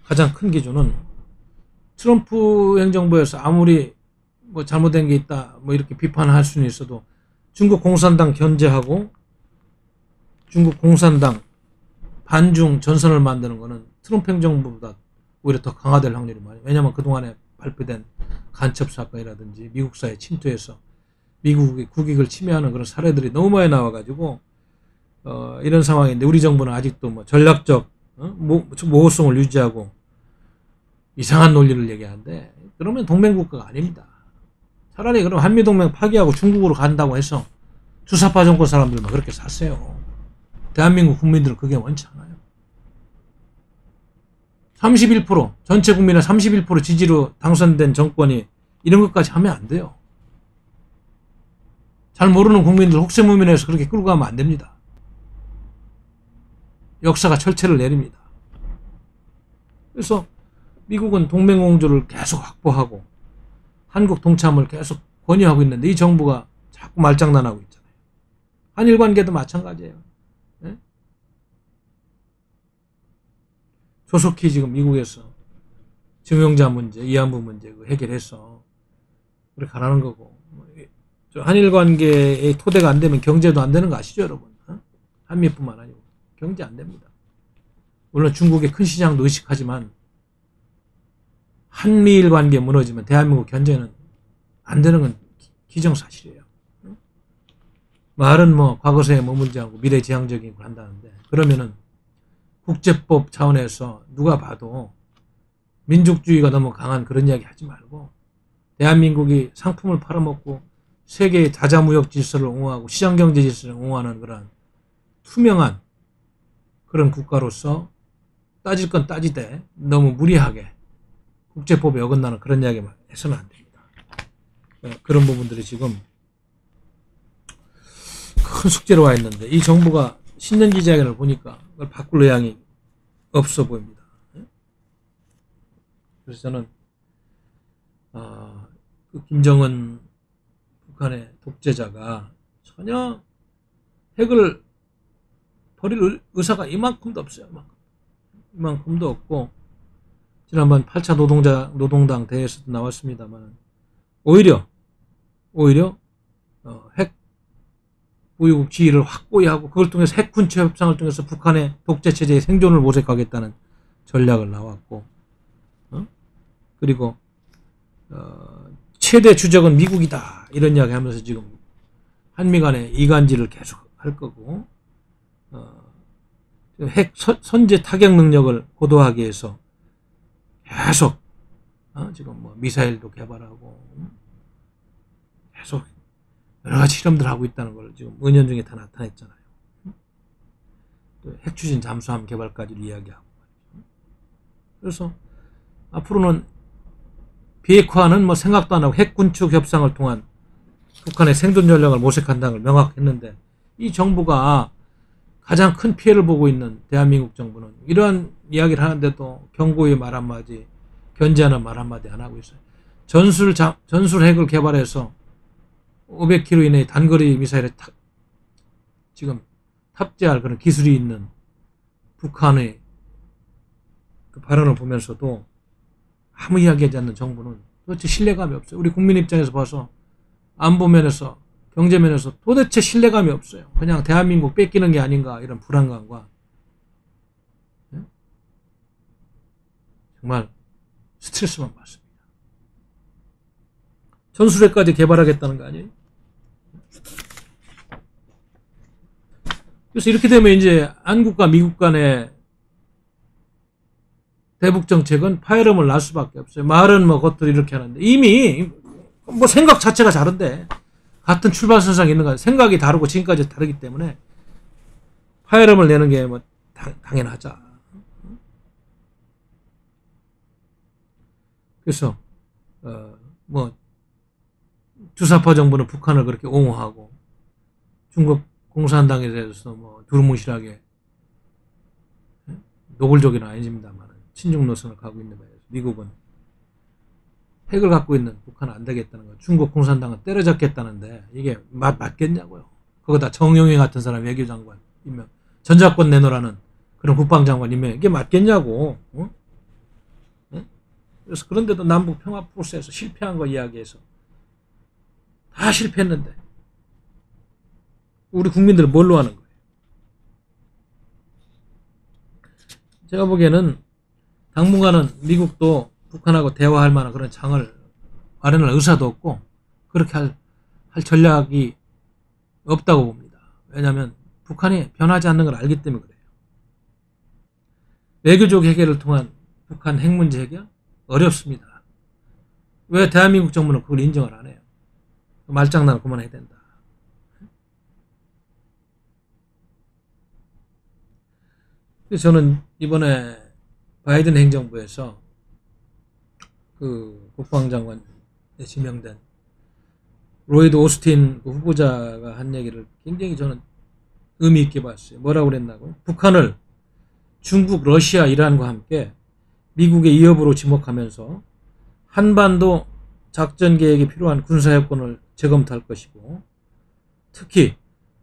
가장 큰 기준은 트럼프 행정부에서 아무리 뭐 잘못된 게 있다 뭐 이렇게 비판할 수는 있어도 중국 공산당 견제하고 중국 공산당 반중 전선을 만드는 거는 트럼프 행정부보다 오히려 더 강화될 확률이 많아요. 왜냐하면 그동안에 발표된 간첩 사건이라든지 미국사에 침투해서 미국의 국익을 침해하는 그런 사례들이 너무 많이 나와가지고 이런 상황인데 우리 정부는 아직도 뭐 전략적 모호성을 유지하고 이상한 논리를 얘기하는데 그러면 동맹국가가 아닙니다. 차라리 그럼 한미동맹 파기하고 중국으로 간다고 해서 주사파 정권 사람들만 그렇게 사세요. 대한민국 국민들은 그게 원치 않아요. 31% 전체 국민의 31% 지지로 당선된 정권이 이런 것까지 하면 안 돼요. 잘 모르는 국민들 혹세무민해서 그렇게 끌고 가면 안 됩니다. 역사가 철퇴를 내립니다. 그래서 미국은 동맹공조를 계속 확보하고 한국 동참을 계속 권유하고 있는데 이 정부가 자꾸 말장난하고 있잖아요. 한일 관계도 마찬가지예요. 네? 조속히 지금 미국에서 증용자 문제, 위안부 문제 해결해서 그렇게 가라는 거고 한일 관계의 토대가 안 되면 경제도 안 되는 거 아시죠 여러분? 한미뿐만 아니고 경제 안 됩니다. 물론 중국의 큰 시장도 의식하지만 한미일 관계 무너지면 대한민국 경제는 안 되는 건 기정사실이에요. 말은 뭐 과거사에 머물지 않고 미래지향적인 걸 한다는데, 그러면은 국제법 차원에서 누가 봐도 민족주의가 너무 강한 그런 이야기 하지 말고, 대한민국이 상품을 팔아먹고 세계의 다자무역 질서를 옹호하고 시장경제 질서를 옹호하는 그런 투명한 그런 국가로서 따질 건 따지되 너무 무리하게 국제법에 어긋나는 그런 이야기만 해서는 안 됩니다. 그런 부분들이 지금 큰 숙제로 와 있는데, 이 정부가 신년 기자회견을 보니까 그걸 바꿀 의향이 없어 보입니다. 그래서 저는 그 김정은 북한의 독재자가 전혀 핵을 버릴 의사가 이만큼도 없어요. 이만큼도 없고, 지난번 8차 노동당 대회에서도 나왔습니다만, 오히려 핵 보유국 지위를 확고히 하고 그걸 통해서 핵 군체 협상을 통해서 북한의 독재 체제의 생존을 모색하겠다는 전략을 나왔고, 그리고 최대 주적은 미국이다 이런 이야기 하면서 지금 한미 간의 이간질을 계속 할 거고, 핵 선제 타격 능력을 고도하기 위해서 계속 지금 뭐 미사일도 개발하고 계속 여러 가지 실험들 하고 있다는 걸 지금 은연중에 다 나타냈잖아요. 또 핵 추진 잠수함 개발까지도 이야기하고. 그래서 앞으로는 비핵화는 뭐 생각도 안 하고 핵 군축 협상을 통한 북한의 생존 전략을 모색한다는 걸 명확했는데, 이 정부가 가장 큰 피해를 보고 있는 대한민국 정부는 이러한 이야기를 하는데도 경고의 말 한마디, 견제하는 말 한마디 안 하고 있어요. 전술 핵을 개발해서 500km 이내의 단거리 미사일에 지금 탑재할 그런 기술이 있는 북한의 그 발언을 보면서도 아무 이야기하지 않는 정부는 도대체 신뢰감이 없어요. 우리 국민 입장에서 봐서 안보면에서 경제면에서 도대체 신뢰감이 없어요. 그냥 대한민국 뺏기는 게 아닌가 이런 불안감과 정말 스트레스만 받습니다. 전술핵까지 개발하겠다는 거 아니에요? 그래서 이렇게 되면 이제 한국과 미국 간의 대북 정책은 파열음을 날 수밖에 없어요. 말은 뭐 것들이 이렇게 하는데 이미 뭐 생각 자체가 다른데, 같은 출발선상에 있는 거 생각이 다르고 지금까지 다르기 때문에 파열음을 내는 게 뭐 당연하자. 그래서 뭐 주사파 정부는 북한을 그렇게 옹호하고 중국 공산당에 대해서 뭐 두루뭉실하게 노골적이는 아닙니다만 친중 노선을 가고 있는 바에서 미국은 핵을 갖고 있는 북한은 안 되겠다는 거, 중국 공산당은 때려잡겠다는데 이게 맞겠냐고요. 그거 다 정용회 같은 사람 외교장관 임명, 전자권 내놓으라는 그런 국방장관 임명, 이게 맞겠냐고. 그래서 그런데도 남북 평화 프로세스 실패한 거 이야기해서 다 실패했는데 우리 국민들은 뭘로 하는 거예요? 제가 보기에는 당분간은 미국도 북한하고 대화할 만한 그런 장을 마련할 의사도 없고 그렇게 할 전략이 없다고 봅니다. 왜냐하면 북한이 변하지 않는 걸 알기 때문에 그래요. 외교적 해결을 통한 북한 핵 문제 해결? 어렵습니다. 왜 대한민국 정부는 그걸 인정을 안 해요? 말장난을 그만해야 된다. 그래서 저는 이번에 바이든 행정부에서 그 국방장관에 지명된 로이드 오스틴 그 후보자가 한 얘기를 굉장히 저는 의미 있게 봤어요. 뭐라고 그랬나고요? 북한을 중국, 러시아, 이란과 함께 미국의 위협으로 지목하면서 한반도 작전 계획에 필요한 군사여건을 재검토할 것이고, 특히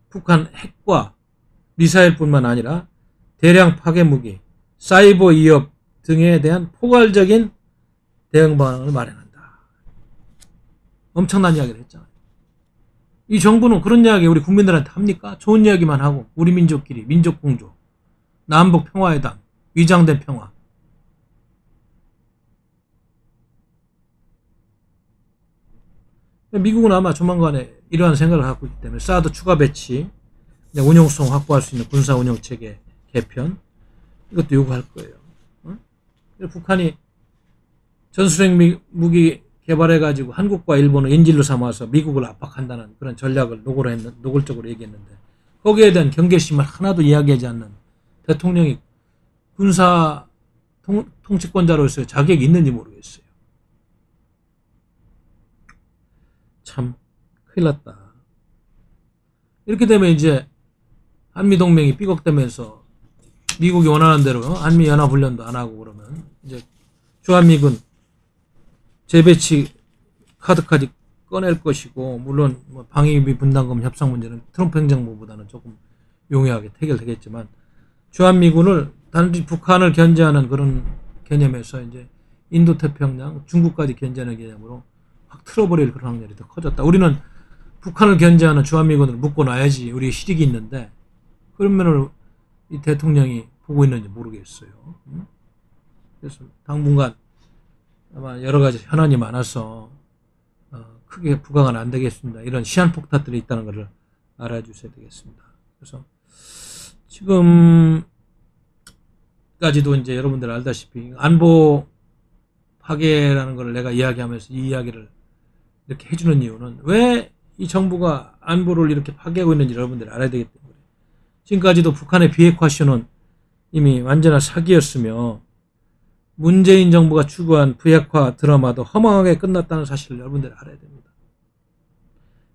북한 핵과 미사일뿐만 아니라 대량 파괴무기, 사이버 위협 등에 대한 포괄적인 대응 방안을 마련한다. 엄청난 이야기를 했잖아요. 이 정부는 그런 이야기 우리 국민들한테 합니까? 좋은 이야기만 하고 우리 민족끼리 민족공조, 남북 평화회담, 위장된 평화. 미국은 아마 조만간에 이러한 생각을 갖고 있기 때문에 사드 추가 배치, 운용성 확보할 수 있는 군사 운영 체계 개편, 이것도 요구할 거예요. 북한이 전술핵 무기 개발해가지고 한국과 일본을 인질로 삼아서 미국을 압박한다는 그런 전략을 노골적으로 얘기했는데, 거기에 대한 경계심을 하나도 이야기하지 않는 대통령이 군사 통치권자로서의 자격이 있는지 모르겠어요. 참 큰일 났다. 이렇게 되면 이제 한미동맹이 삐걱대면서 미국이 원하는 대로 한미연합훈련도 안 하고 그러면 이제 주한미군 재배치 카드까지 꺼낼 것이고, 물론 방위비 분담금 협상 문제는 트럼프 행정부보다는 조금 용이하게 해결되겠지만, 주한미군을 단지 북한을 견제하는 그런 개념에서 이제 인도태평양, 중국까지 견제하는 개념으로 확 틀어버릴 그런 확률이 더 커졌다. 우리는 북한을 견제하는 주한미군을 묶어놔야지 우리 실익이 있는데, 그런 면을 이 대통령이 보고 있는지 모르겠어요. 그래서 당분간 아마 여러 가지 현안이 많아서 크게 부각은 안 되겠습니다. 이런 시한폭탄들이 있다는 것을 알아주셔야 되겠습니다. 그래서 지금까지도 이제 여러분들 알다시피 안보 파괴라는 걸 내가 이야기하면서 이 이야기를 이렇게 해주는 이유는, 왜 이 정부가 안보를 이렇게 파괴하고 있는지 여러분들이 알아야 되기 때문에. 지금까지도 북한의 비핵화쇼는 이미 완전한 사기였으며, 문재인 정부가 추구한 비핵화 드라마도 허망하게 끝났다는 사실을 여러분들이 알아야 됩니다.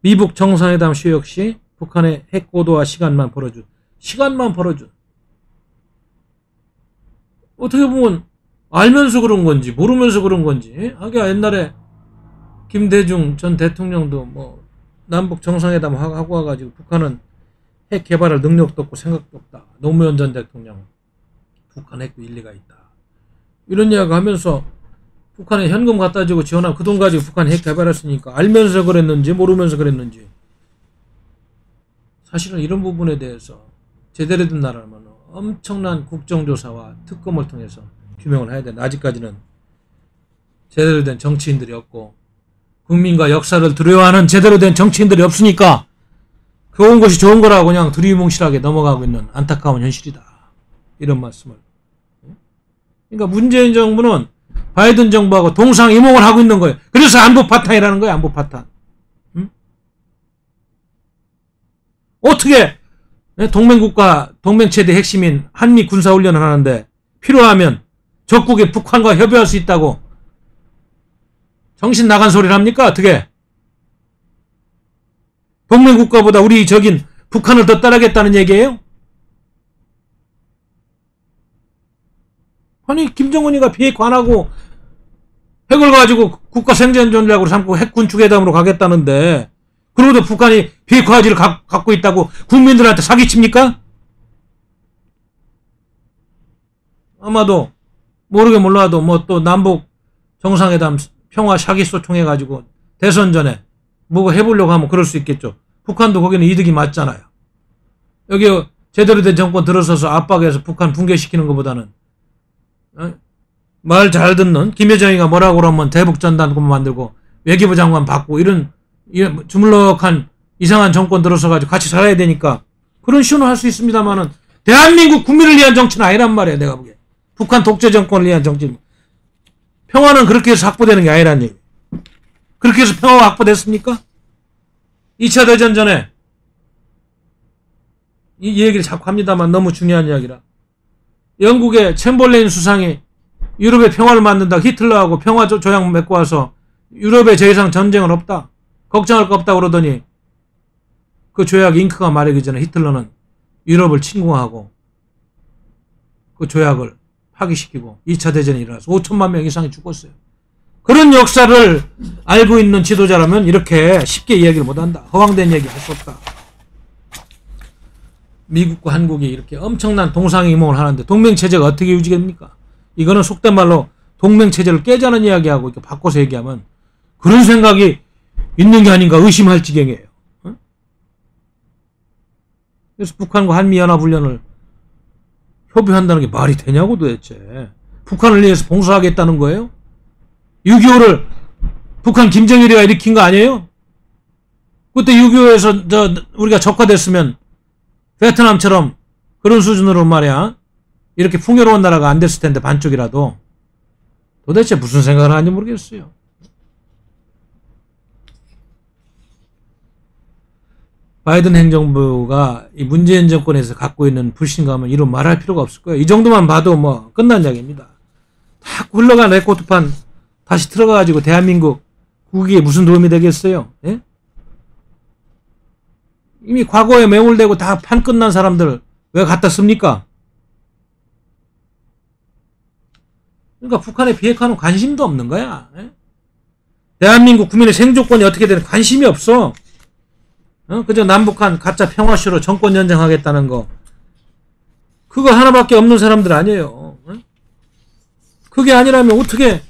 미북 정상회담 쇼 역시 북한의 핵고도화 시간만 벌어준 어떻게 보면 알면서 그런 건지 모르면서 그런 건지. 하기야 옛날에 김대중 전 대통령도 남북 정상회담 하고 와가지고 북한은 핵 개발할 능력도 없고 생각도 없다. 노무현 전 대통령 북한 핵도 일리가 있다. 이런 이야기 하면서 북한에 현금 갖다 주고 지원하면 그 돈 가지고 북한 핵 개발했으니까, 알면서 그랬는지 모르면서 그랬는지. 사실은 이런 부분에 대해서 제대로 된 나라라면 엄청난 국정조사와 특검을 통해서 규명을 해야 되는데, 아직까지는 제대로 된 정치인들이 없고 국민과 역사를 두려워하는 제대로 된 정치인들이 없으니까 그런 것이 좋은 거라고 그냥 두리뭉실하게 넘어가고 있는 안타까운 현실이다. 이런 말씀을. 그러니까 문재인 정부는 바이든 정부하고 동상이몽을 하고 있는 거예요. 그래서 안보 파탄이라는 거예요. 안보 파탄. 어떻게 동맹국가, 동맹체대 핵심인 한미 군사훈련을 하는데 필요하면 적국의 북한과 협의할 수 있다고 정신 나간 소리를 합니까? 어떻게? 동맹국가보다 우리 적인 북한을 더 따르겠다는 얘기예요? 아니, 김정은이가 비핵화 안 하고 핵을 가지고 국가 생존 전략으로 삼고 핵 군축회담으로 가겠다는데, 그러고도 북한이 비핵화 의지를 갖고 있다고 국민들한테 사기칩니까? 아마도 모르게 몰라도 또 남북 정상회담 평화 사기소 통해가지고 대선 전에 뭐가 해보려고 하면 그럴 수 있겠죠. 북한도 거기는 이득이 맞잖아요. 여기 제대로 된 정권 들어서서 압박해서 북한 붕괴시키는 것보다는 말 잘 듣는 김여정이가 뭐라고 그러면 대북전단권 만들고 외교부 장관 받고 이런 주물럭한 이상한 정권 들어서가지고 같이 살아야 되니까 그런 시원을 할 수 있습니다만은, 대한민국 국민을 위한 정치는 아니란 말이에요. 내가 보기에 북한 독재 정권을 위한 정치. 평화는 그렇게 해서 확보되는 게 아니란 얘기. 그렇게 해서 평화가 확보됐습니까? 2차 대전 전에 이 얘기를 자꾸 합니다만 너무 중요한 이야기라. 영국의 챔벌레인 수상이 유럽의 평화를 만든다, 히틀러하고 평화 조약 맺고 와서 유럽에 더 이상 전쟁은 없다, 걱정할 거 없다 그러더니 그 조약 잉크가 마르기 전에 히틀러는 유럽을 침공하고 그 조약을 파기시키고 2차 대전이 일어나서 5천만 명 이상이 죽었어요. 그런 역사를 알고 있는 지도자라면 이렇게 쉽게 이야기를 못한다. 허황된 얘기 할 수 없다. 미국과 한국이 이렇게 엄청난 동상이몽을 하는데 동맹체제가 어떻게 유지됩니까? 이거는 속된 말로 동맹체제를 깨자는 이야기하고 이렇게 바꿔서 얘기하면 그런 생각이 있는 게 아닌가 의심할 지경이에요. 그래서 북한과 한미연합훈련을 협의한다는 게 말이 되냐고 도대체. 북한을 위해서 봉사하겠다는 거예요? 6.25를 북한 김정일이가 일으킨 거 아니에요? 그때 6.25에서 우리가 적화됐으면 베트남처럼 그런 수준으로 말이야. 이렇게 풍요로운 나라가 안 됐을 텐데 반쪽이라도. 도대체 무슨 생각을 하는지 모르겠어요. 바이든 행정부가 이 문재인 정권에서 갖고 있는 불신감은 이런 말할 필요가 없을 거예요. 이 정도만 봐도 뭐 끝난 이야기입니다. 다 흘러간 레코드판 다시 들어가가지고 대한민국 국익에 무슨 도움이 되겠어요? 예? 이미 과거에 매몰되고 다 판 끝난 사람들 왜 갖다 씁니까? 그러니까 북한의 비핵화는 관심도 없는 거야. 예? 대한민국 국민의 생존권이 어떻게 되는 관심이 없어. 그저 남북한 가짜 평화쇼로 정권 연장하겠다는 거. 그거 하나밖에 없는 사람들 아니에요. 그게 아니라면 어떻게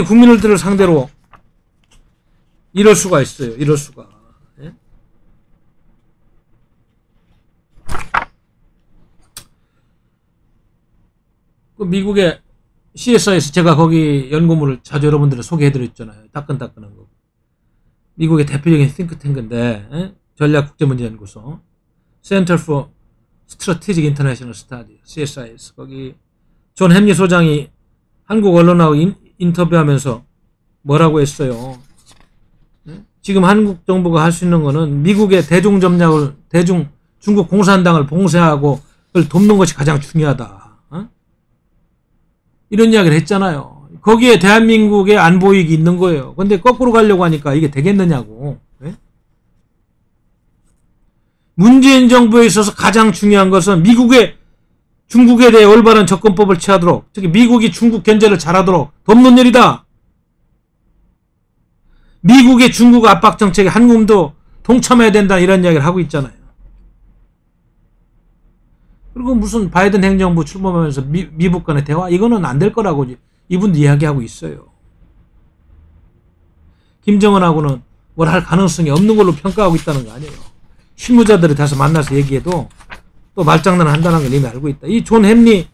국민들을 상대로 이럴 수가 있어요. 이럴 수가. 예? 그 미국의 CSI에서 제가 거기 연구물을 자주 여러분들을 소개해드렸잖아요. 따끈따끈한 거. 미국의 대표적인 싱크탱크인데, 예? 전략국제문제연구소, Center for Strategic International Study, CSIS. 거기 존 햄리 소장이 한국 언론하고 인터뷰하면서 뭐라고 했어요. 예? 지금 한국 정부가 할 수 있는 거는 미국의 대중점략을 중국 공산당을 봉쇄하고 그걸 돕는 것이 가장 중요하다. 어? 이런 이야기를 했잖아요. 거기에 대한민국의 안보이익이 있는 거예요. 근데 거꾸로 가려고 하니까 이게 되겠느냐고. 네? 문재인 정부에 있어서 가장 중요한 것은 중국에 대해 올바른 접근법을 취하도록, 특히 미국이 중국 견제를 잘하도록 돕는 일이다. 미국의 중국 압박 정책에 한국도 동참해야 된다 이런 이야기를 하고 있잖아요. 그리고 무슨 바이든 행정부 출범하면서 미북 간의 대화 이거는 안 될 거라고 이분도 이야기하고 있어요. 김정은하고는 뭘 할 가능성이 없는 걸로 평가하고 있다는 거 아니에요. 실무자들이 다시 만나서 얘기해도 또 말장난을 한다는 걸 이미 알고 있다. 이 존 햄리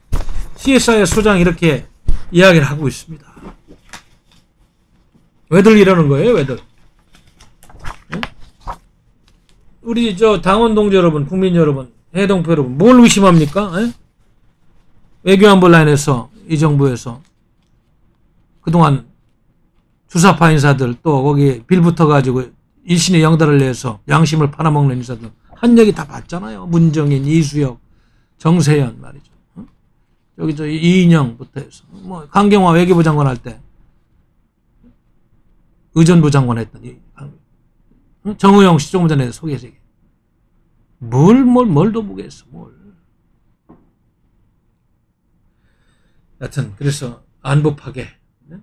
CSI 소장이 이렇게 이야기를 하고 있습니다. 왜들 이러는 거예요? 왜들? 네? 우리 당원 동지 여러분, 국민 여러분, 해동표 여러분, 뭘 의심합니까? 네? 외교안보 라인에서 이 정부에서 그동안 주사파 인사들 또 거기 빌붙어가지고 일신의 영달을 내서 양심을 팔아먹는 인사들 한 얘기 다 봤잖아요. 문정인, 이수혁, 정세현 말이죠. 여기 이인영부터 해서 뭐 강경화 외교부 장관 할 때 의전부 장관 했던 정의용 씨 조금 전에 소개해서 뭘 더 보겠어 뭘. 여튼 그래서 안보 파괴, 네?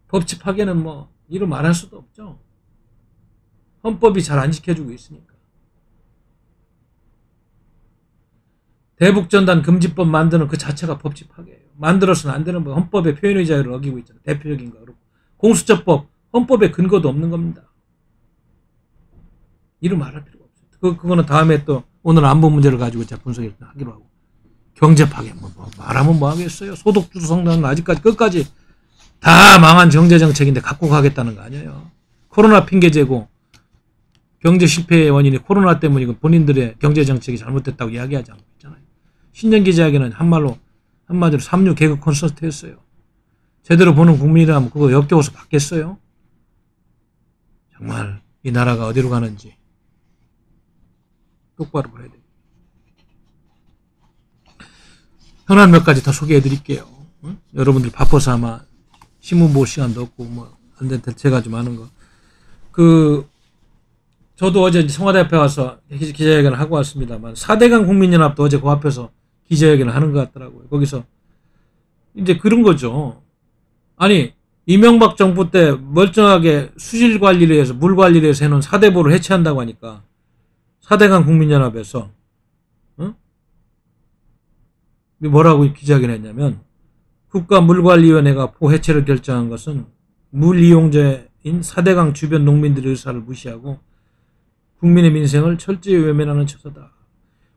법치 파괴는 뭐 이루 말할 수도 없죠. 헌법이 잘 안 지켜주고 있으니까. 대북전단 금지법 만드는 그 자체가 법치 파괴예요. 만들어서는 안 되는 법. 헌법의 표현의 자유를 어기고 있잖아요. 대표적인 거. 공수처법 헌법에 근거도 없는 겁니다. 이루 말할 필요가 없어요. 그거는 다음에 또 오늘 안보 문제를 가지고 제가 분석을 하기로 하고. 경제 파괴 뭐 말하면 뭐 하겠어요. 소득주도 성장은 아직까지 끝까지 다 망한 경제 정책인데 갖고 가겠다는 거 아니에요. 코로나 핑계제고 경제 실패의 원인이 코로나 때문이고 본인들의 경제 정책이 잘못됐다고 이야기하지 않고 있잖아요. 신년 기자회견은 한마디로 3.6 개그 콘서트 했어요. 제대로 보는 국민이라면 그거 역겨워서 받겠어요? 정말 이 나라가 어디로 가는지 똑바로 봐야 돼요. 현안 몇 가지 더 소개해 드릴게요. 응? 여러분들 바빠서 아마 신문 볼 시간도 없고 뭐 안 된 대체가 좀 많은 거. 저도 어제 청와대 앞에 와서 기자회견을 하고 왔습니다만 4대강 국민연합도 어제 그 앞에서 기자회견을 하는 것 같더라고요. 거기서 이제 그런 거죠. 아니 이명박 정부 때 멀쩡하게 수질 관리를 해서 물 관리를 해서 해놓은 4대보를 해체한다고 하니까 4대강 국민연합에서 응? 뭐라고 기자회견을 했냐면 국가물관리위원회가 보 해체를 결정한 것은 물 이용자인 4대강 주변 농민들의 의사를 무시하고 국민의 민생을 철저히 외면하는 처사다.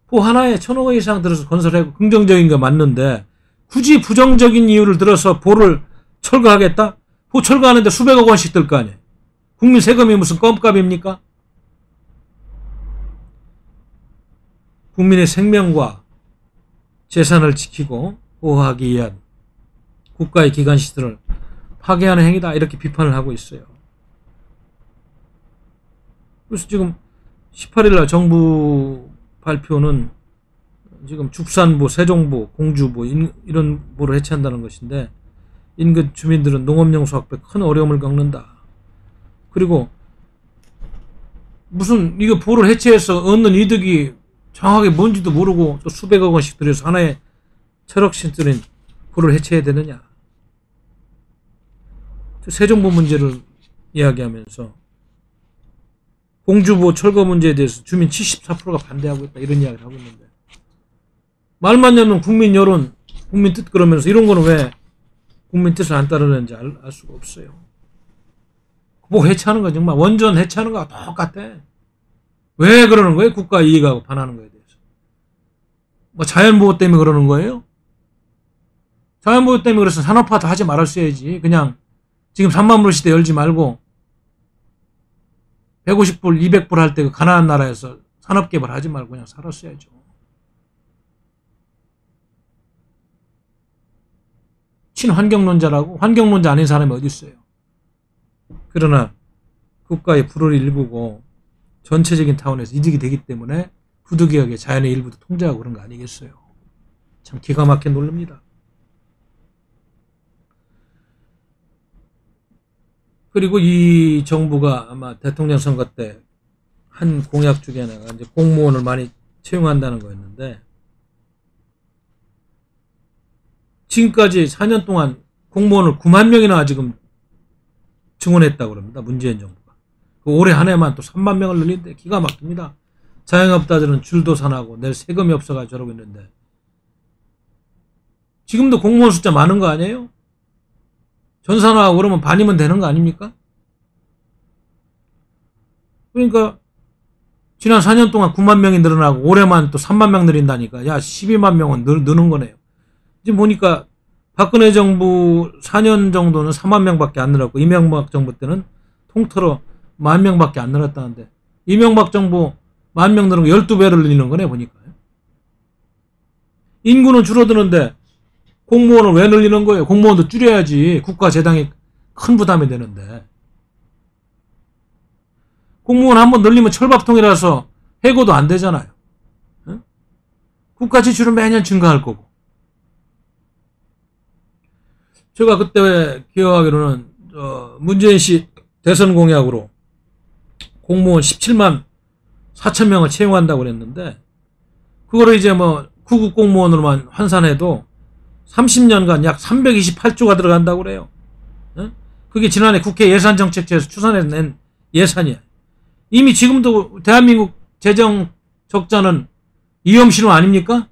포 하나에 1,000억 원 이상 들어서 건설하고 긍정적인 거 맞는데 굳이 부정적인 이유를 들어서 보를 철거하겠다? 포 철거하는데 수백억 원씩 들 거 아니에요. 국민 세금이 무슨 껌값입니까? 국민의 생명과 재산을 지키고 보호하기 위한 국가의 기관 시설을 파괴하는 행위다, 이렇게 비판을 하고 있어요. 그래서 지금 18일 날 정부 발표는 지금 죽산부, 세종부, 공주부 이런 부를 해체한다는 것인데, 인근 주민들은 농업용 수확부에 큰 어려움을 겪는다. 그리고 무슨 이거 부를 해체해서 얻는 이득이 정확하게 뭔지도 모르고 또 수백억 원씩 들여서 하나의 철억씩 들인 부를 해체해야 되느냐. 세종부 문제를 이야기하면서 공주보 철거 문제에 대해서 주민 74%가 반대하고 있다, 이런 이야기를 하고 있는데, 말만 여는 국민 여론, 국민 뜻 그러면서 이런 거는 왜 국민 뜻을 안 따르는지 알 수가 없어요. 뭐 해체하는 거 정말 원전 해체하는 거와 똑같아. 왜 그러는 거예요? 국가 이익하고 반하는 거에 대해서. 뭐 자연보호 때문에 그러는 거예요? 자연보호 때문에 그래서 산업화도 하지 말았어야지. 그냥 지금 3만 불 시대 열지 말고 150불, 200불 할 때 그 가난한 나라에서 산업개발 하지 말고 그냥 살았어야죠. 친환경론자라고? 환경론자 아닌 사람이 어디 있어요? 그러나 국가의 불을 일구고 전체적인 차원에서 이득이 되기 때문에 부득이하게 자연의 일부도 통제하고 그런 거 아니겠어요? 참 기가 막힌 논리입니다. 그리고 이 정부가 아마 대통령 선거 때 한 공약 중에 하나가 이제 공무원을 많이 채용한다는 거였는데, 지금까지 4년 동안 공무원을 9만 명이나 지금 증원했다고 그럽니다. 문재인 정부가. 올해 한 해만 또 3만 명을 늘리는데 기가 막힙니다. 자영업자들은 줄도 서나고 낼 세금이 없어가지고 저러고 있는데, 지금도 공무원 숫자 많은 거 아니에요? 전산화하고 그러면 반이면 되는 거 아닙니까? 그러니까 지난 4년 동안 9만 명이 늘어나고 올해만 또 3만 명 늘린다니까, 야 12만 명은 느는 거네요. 지금 보니까 박근혜 정부 4년 정도는 4만 명밖에 안 늘었고, 이명박 정부 때는 통틀어 1만 명밖에 안 늘었다는데, 이명박 정부 1만 명 늘은 거 12배를 늘리는 거네 보니까. 인구는 줄어드는데 공무원을 왜 늘리는 거예요? 공무원도 줄여야지 국가 재정이 큰 부담이 되는데. 공무원 한번 늘리면 철밥통이라서 해고도 안 되잖아요. 응? 국가 지출은 매년 증가할 거고. 제가 그때 기억하기로는 문재인 씨 대선 공약으로 공무원 17만 4천 명을 채용한다고 그랬는데, 그거를 이제 뭐 구급 공무원으로만 환산해도 30년간 약 328조가 들어간다고 그래요. 그게 지난해 국회 예산정책처에서 추산해낸 예산이야. 이미 지금도 대한민국 재정 적자는 이염신호 아닙니까?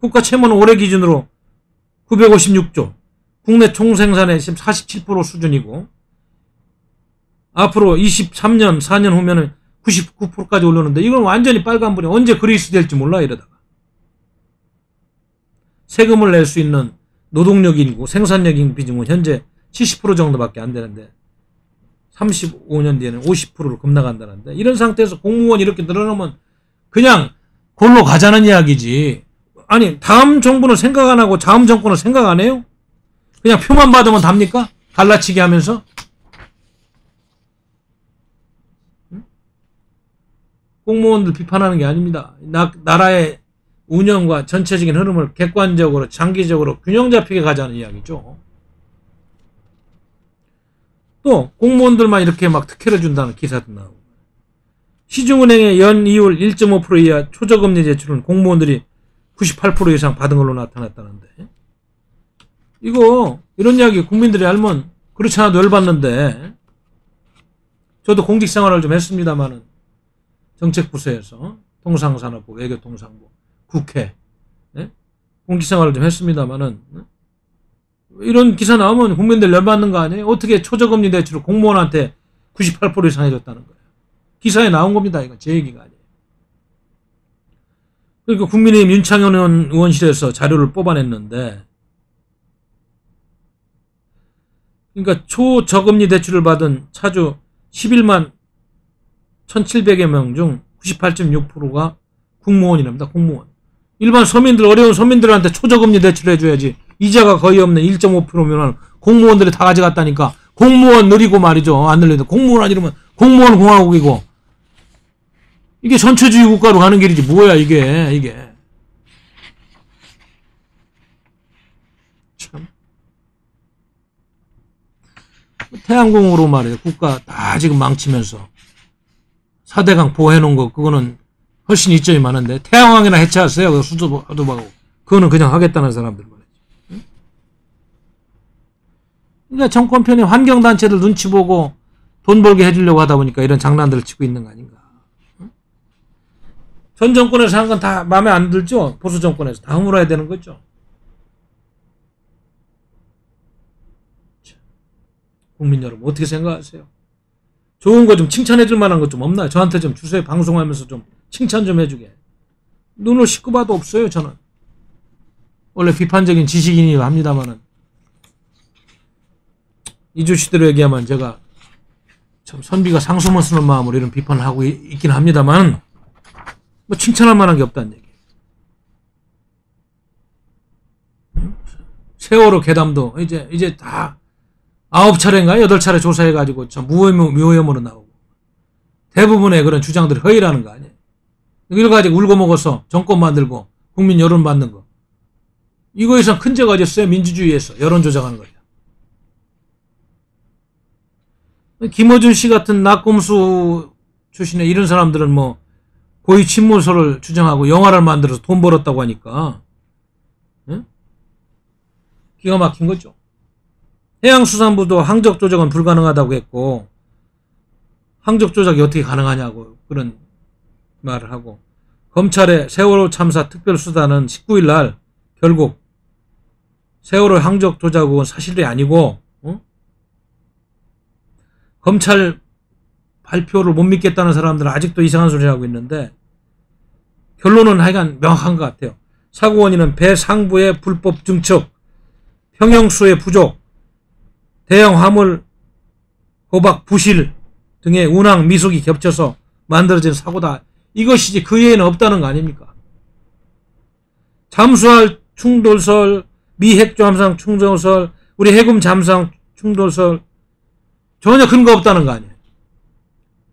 국가 채무는 올해 기준으로 956조, 국내 총생산의 47% 수준이고, 앞으로 23년, 4년 후면은 99%까지 올르는데, 이건 완전히 빨간불이 언제 그리스 될지 몰라, 이러다가. 세금을 낼 수 있는 노동력 인구, 생산력 인구 비중은 현재 70% 정도밖에 안 되는데, 35년 뒤에는 50%로 급나간다는데, 이런 상태에서 공무원이 이렇게 늘어나면 그냥 골로 가자는 이야기지. 아니, 다음 정부는 생각 안 하고 다음 정권은 생각 안 해요? 그냥 표만 받으면 답니까? 갈라치기 하면서? 공무원들 비판하는 게 아닙니다. 나라의 운영과 전체적인 흐름을 객관적으로 장기적으로 균형 잡히게 가자는 이야기죠. 또 공무원들만 이렇게 막 특혜를 준다는 기사도 나오고, 시중은행의 연 이율 1.5% 이하 초저금리 대출은 공무원들이 98% 이상 받은 걸로 나타났다는데, 이거 이런 이야기 국민들이 알면 그렇지 않아도 열받는데, 저도 공직생활을 좀 했습니다마는 정책부서에서 통상산업부, 외교통상부, 국회, 공직생활을 좀 했습니다마는, 이런 기사 나오면 국민들 열받는 거 아니에요? 어떻게 초저금리 대출을 공무원한테 98% 이상 해줬다는 거예요. 기사에 나온 겁니다. 이건 제 얘기가 아니에요. 그러니까 국민의힘 윤창현 의원실에서 자료를 뽑아냈는데, 그러니까 초저금리 대출을 받은 차주 11만 1,700여 명 중 98.6%가 국무원이랍니다. 국무원. 일반 서민들, 어려운 서민들한테 초저금리 대출을 해줘야지. 이자가 거의 없는 1.5%면 공무원들이 다 가져갔다니까. 공무원 느리고 말이죠. 안 늘리는데. 공무원 아니면 공무원 공화국이고. 이게 전체주의 국가로 가는 길이지. 뭐야 이게. 참. 태양공으로 말이에요. 국가 다 지금 망치면서 4대강 보호해놓은 거 그거는 훨씬 이점이 많은데 태양광이나 해체하세요. 수도하고 그거는 그냥 하겠다는 사람들 말이죠. 응? 그러니까 정권편이 환경단체들 눈치 보고 돈 벌게 해주려고 하다 보니까 이런 장난들을 치고 있는 거 아닌가. 응? 전 정권에서 한 건 다 마음에 안 들죠. 보수 정권에서 다 허물어야 되는 거죠. 국민 여러분 어떻게 생각하세요? 좋은 거 좀 칭찬해줄 만한 것 좀 없나요? 저한테 좀 주세요. 방송하면서 좀 칭찬 좀 해주게. 눈을 씻고 봐도 없어요. 저는 원래 비판적인 지식인이라 합니다만은 이주시대로 얘기하면 제가 참 선비가 상소문 쓰는 마음으로 이런 비판을 하고 있긴 합니다만 뭐 칭찬할 만한 게 없다는 얘기. 세월호 괴담도 이제 다 9차례인가 8차례 조사해가지고 참 무혐의로 나오고 대부분의 그런 주장들이 허위라는 거 아니에요. 이걸 가지고 울고 먹어서 정권 만들고 국민 여론 받는 거. 이거 이상 큰 죄가 어딨어요? 민주주의에서 여론 조작하는 거예요. 김어준 씨 같은 낙검수 출신의 이런 사람들은 뭐 고위 친문서를 주장하고 영화를 만들어서 돈 벌었다고 하니까 응? 기가 막힌 거죠. 해양수산부도 항적 조작은 불가능하다고 했고 항적 조작이 어떻게 가능하냐고 그런 말을 하고 검찰의 세월호 참사 특별수사는 19일 날 결국 세월호 항적 조작은 사실이 아니고 검찰 발표를 못 믿겠다는 사람들은 아직도 이상한 소리를 하고 있는데 결론은 하여간 명확한 것 같아요. 사고 원인은 배 상부의 불법 증축, 평형수의 부족, 대형 화물 호박 부실 등의 운항 미숙이 겹쳐서 만들어진 사고다. 이것이지 그 예에는 없다는 거 아닙니까? 잠수할 충돌설, 미 핵잠수함 충돌설, 우리 해군 잠수함 충돌설 전혀 근거 없다는 거 아니에요.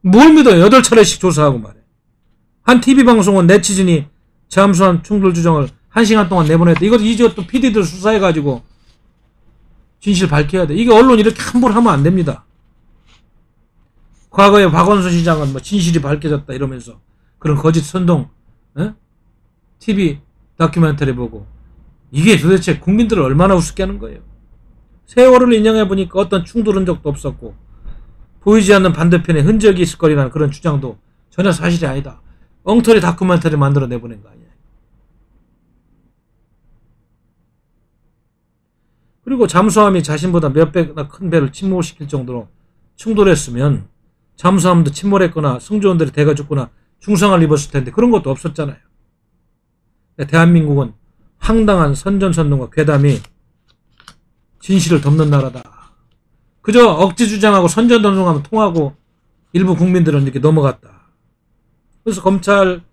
뭘 믿어요? 8차례씩 조사하고 말해. 한 TV방송은 네티즌이 잠수함 충돌 주장을 1시간 동안 내보냈다. 이것도 PD들 수사해가지고 진실 밝혀야 돼. 이게 언론 이렇게 함부로 하면 안 됩니다. 과거에 박원순 시장은 뭐 진실이 밝혀졌다 이러면서 그런 거짓 선동 TV 다큐멘터리 보고 이게 도대체 국민들을 얼마나 우습게 하는 거예요. 세월을 인용해 보니까 어떤 충돌 흔적도 없었고 보이지 않는 반대편에 흔적이 있을 거리라는 그런 주장도 전혀 사실이 아니다. 엉터리 다큐멘터리 만들어 내보낸 거 아니에요. 그리고 잠수함이 자신보다 몇 배나 큰 배를 침몰시킬 정도로 충돌했으면 잠수함도 침몰했거나 승조원들이 대가 죽거나 중상을 입었을 텐데 그런 것도 없었잖아요. 대한민국은 황당한 선전선동과 괴담이 진실을 덮는 나라다. 그저 억지 주장하고 선전선동하면 통하고 일부 국민들은 이렇게 넘어갔다. 그래서 검찰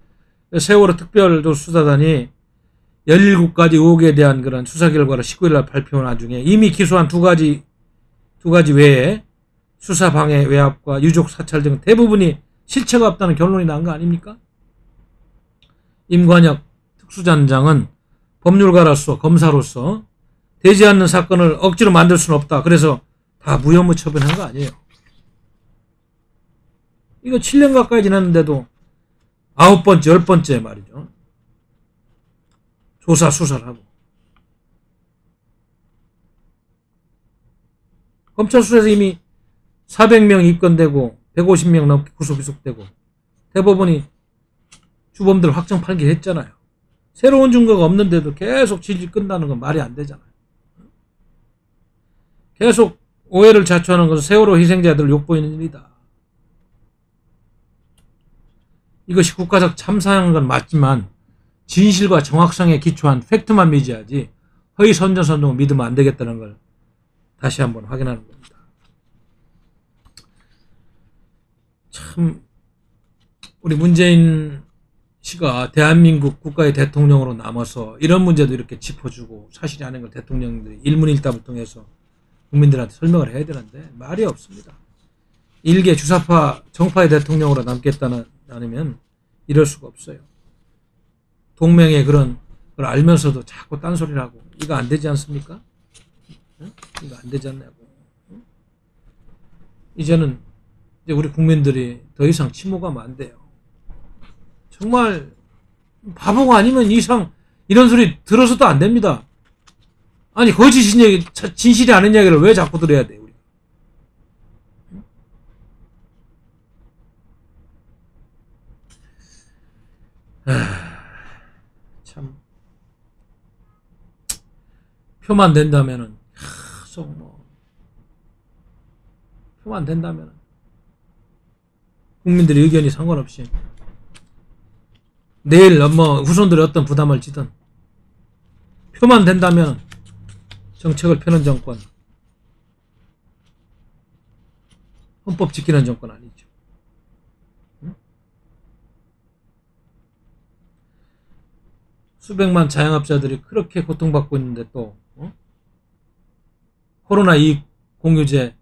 세월호 특별수사단이 17가지 의혹에 대한 그런 수사 결과를 19일 날 발표한 와중에 이미 기소한 두 가지 외에 수사 방해 외압과 유족 사찰 등 대부분이 실체가 없다는 결론이 난 거 아닙니까? 임관혁 특수단장은 법률가로서 검사로서 되지 않는 사건을 억지로 만들 수는 없다. 그래서 다 무혐의 처분한 거 아니에요. 이거 7년 가까이 지났는데도 9번째, 10번째 말이죠. 조사 수사를 하고 검찰 수사에서 이미 400명 입건되고 150명 넘게 구속 기소되고 대법원이 주범들 확정 판결했잖아요. 새로운 증거가 없는데도 계속 질질 끈다는 건 말이 안 되잖아요. 계속 오해를 자초하는 것은 세월호 희생자들을 욕보이는 일이다. 이것이 국가적 참사한 건 맞지만 진실과 정확성에 기초한 팩트만 믿어야지 허위 선전선동을 믿으면 안 되겠다는 걸 다시 한번 확인하는 겁니다. 참 우리 문재인 씨가 대한민국 국가의 대통령으로 남아서 이런 문제도 이렇게 짚어주고 사실이 아닌 걸 대통령들이 일문일답을 통해서 국민들한테 설명을 해야 되는데 말이 없습니다. 일개 주사파 정파의 대통령으로 남겠다면 이럴 수가 없어요. 동맹의 그런 걸 알면서도 자꾸 딴소리를 하고 이거 안 되지 않습니까? 응? 이거 안 되지 않냐고. 응? 이제는 이제 우리 국민들이 더 이상 침묵하면 안 돼요. 정말 바보가 아니면 이런 소리 들어서도 안 됩니다. 아니 거짓인 얘기, 진실이 아닌 이야기를 왜 자꾸 들어야 돼요? 우리. 참 표만 된다면은 계속 표만 된다면은 국민들의 의견이 상관없이 내일 후손들이 어떤 부담을 지든 표만 된다면 정책을 펴는 정권, 헌법 지키는 정권 아니죠. 응? 수백만 자영업자들이 그렇게 고통받고 있는데 또 코로나 이익 공유제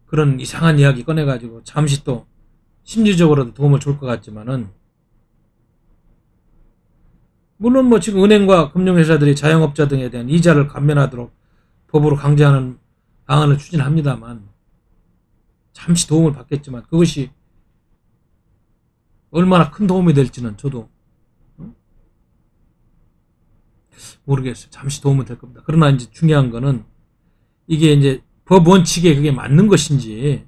그런 이상한 이야기 꺼내가지고 잠시 또 심리적으로도 도움을 줄 것 같지만은 물론 지금 은행과 금융회사들이 자영업자 등에 대한 이자를 감면하도록 법으로 강제하는 방안을 추진합니다만 잠시 도움을 받겠지만 그것이 얼마나 큰 도움이 될지는 저도 모르겠어요. 잠시 도움은 될 겁니다. 그러나 이제 중요한 거는 이게 이제 법 원칙에 그게 맞는 것인지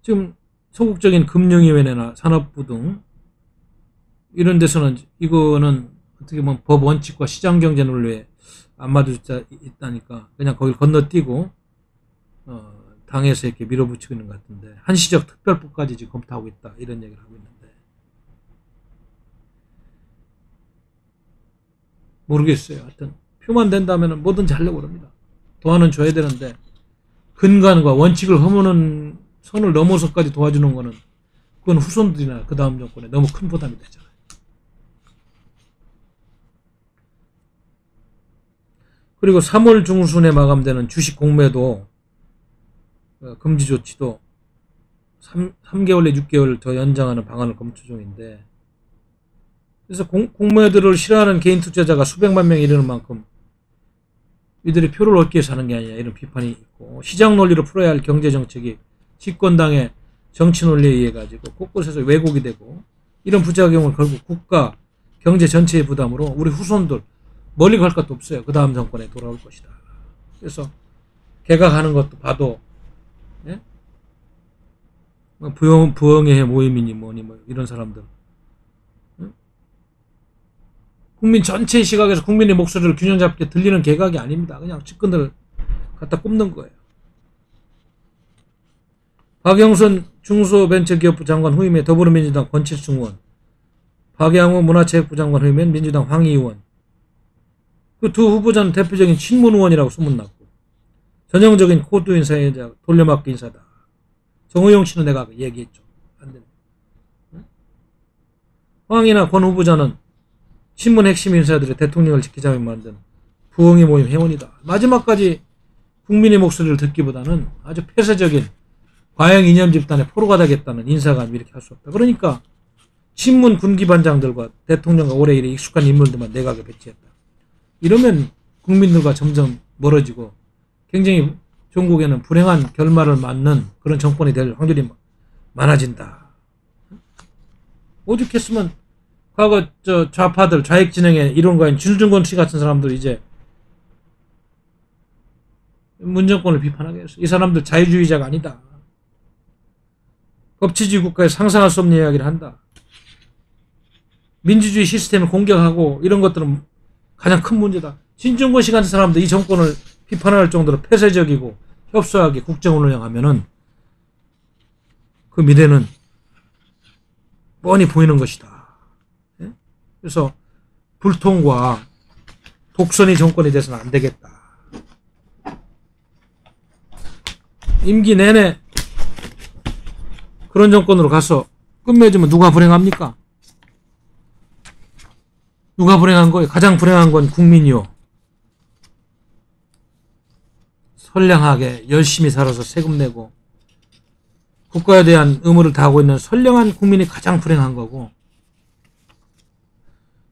지금 소극적인 금융위원회나 산업부 등 이런 데서는 이거는 어떻게 보면 법 원칙과 시장경제 논리에 안 맞을 수 있다니까 그냥 거길 건너뛰고 당에서 이렇게 밀어붙이고 있는 것 같은데 한시적 특별법까지 지금 검토하고 있다 이런 얘기를 하고 있는데 모르겠어요. 하여튼 표만 된다면 뭐든지 하려고 합니다. 도와는 줘야 되는데 근간과 원칙을 허무는 선을 넘어서까지 도와주는 거는 그건 후손들이나 그 다음 정권에 너무 큰 부담이 되잖아요. 그리고 3월 중순에 마감되는 주식 공매도 금지 조치도 3개월 내 6개월 더 연장하는 방안을 검토 중인데 그래서 공매도를 싫어하는 개인 투자자가 수백만 명이 이르는 만큼 이들이 표를 얻기 위해서 하는 게 아니냐 이런 비판이 있고 시장 논리로 풀어야 할 경제정책이 집권당의 정치 논리에 의해 가지고 곳곳에서 왜곡이 되고 이런 부작용을 결국 국가 경제 전체의 부담으로 우리 후손들 멀리 갈 것도 없어요. 그 다음 정권에 돌아올 것이다. 그래서 개각하는 것도 봐도 예? 부엉의 모임이니 뭐니 이런 사람들 국민 전체의 시각에서 국민의 목소리를 균형 잡게 들리는 개각이 아닙니다. 그냥 측근들 갖다 꼽는 거예요. 박영선 중소벤처기업부 장관 후임에 더불어민주당 권칠중 의원, 박양호 문화체육부 장관 후임에 민주당 황희 의원. 그 두 후보자는 대표적인 친문 의원이라고 소문났고 전형적인 코드 인사의 돌려막기 인사다. 정의용 씨는 내가 얘기했죠. 안 됩니다. 황희나 권 후보자는 신문 핵심 인사들의 대통령을 지키자며 만든 부엉이 모임 회원이다. 마지막까지 국민의 목소리를 듣기보다는 아주 폐쇄적인 과잉 이념 집단의 포로가 되겠다는 인사가 이렇게 할 수 없다. 그러니까 신문 군기반장들과 대통령과 오래 일에 익숙한 인물들만 내각에 배치했다. 이러면 국민들과 점점 멀어지고 굉장히 종국에는 불행한 결말을 맞는 그런 정권이 될 확률이 많아진다. 오죽했으면 과거 좌파들 좌익 진영의 이론가인 진중권 씨 같은 사람들 이제 문정권을 비판하게 했어. 이 사람들 자유주의자가 아니다. 법치주의 국가에 상상할 수 없는 이야기를 한다. 민주주의 시스템을 공격하고 이런 것들은 가장 큰 문제다. 진중권 씨 같은 사람들 이 정권을 비판할 정도로 폐쇄적이고 협소하게 국정을 운영하면은 그 미래는 뻔히 보이는 것이다. 그래서 불통과 독선이 정권이 돼서는 안 되겠다. 임기 내내 그런 정권으로 가서 끝맺으면 누가 불행합니까? 누가 불행한 거예요? 가장 불행한 건 국민이요. 선량하게 열심히 살아서 세금 내고 국가에 대한 의무를 다하고 있는 선량한 국민이 가장 불행한 거고,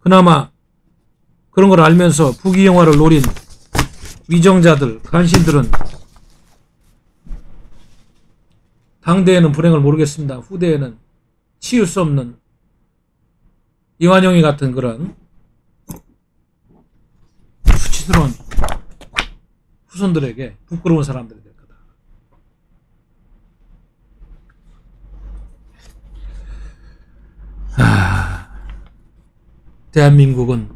그나마 그런 걸 알면서 부귀영화를 노린 위정자들, 간신들은 당대에는 불행을 모르겠습니다. 후대에는 치울 수 없는 이완용이 같은 그런 수치스러운 후손들에게 부끄러운 사람들이 될 거다. 대한민국은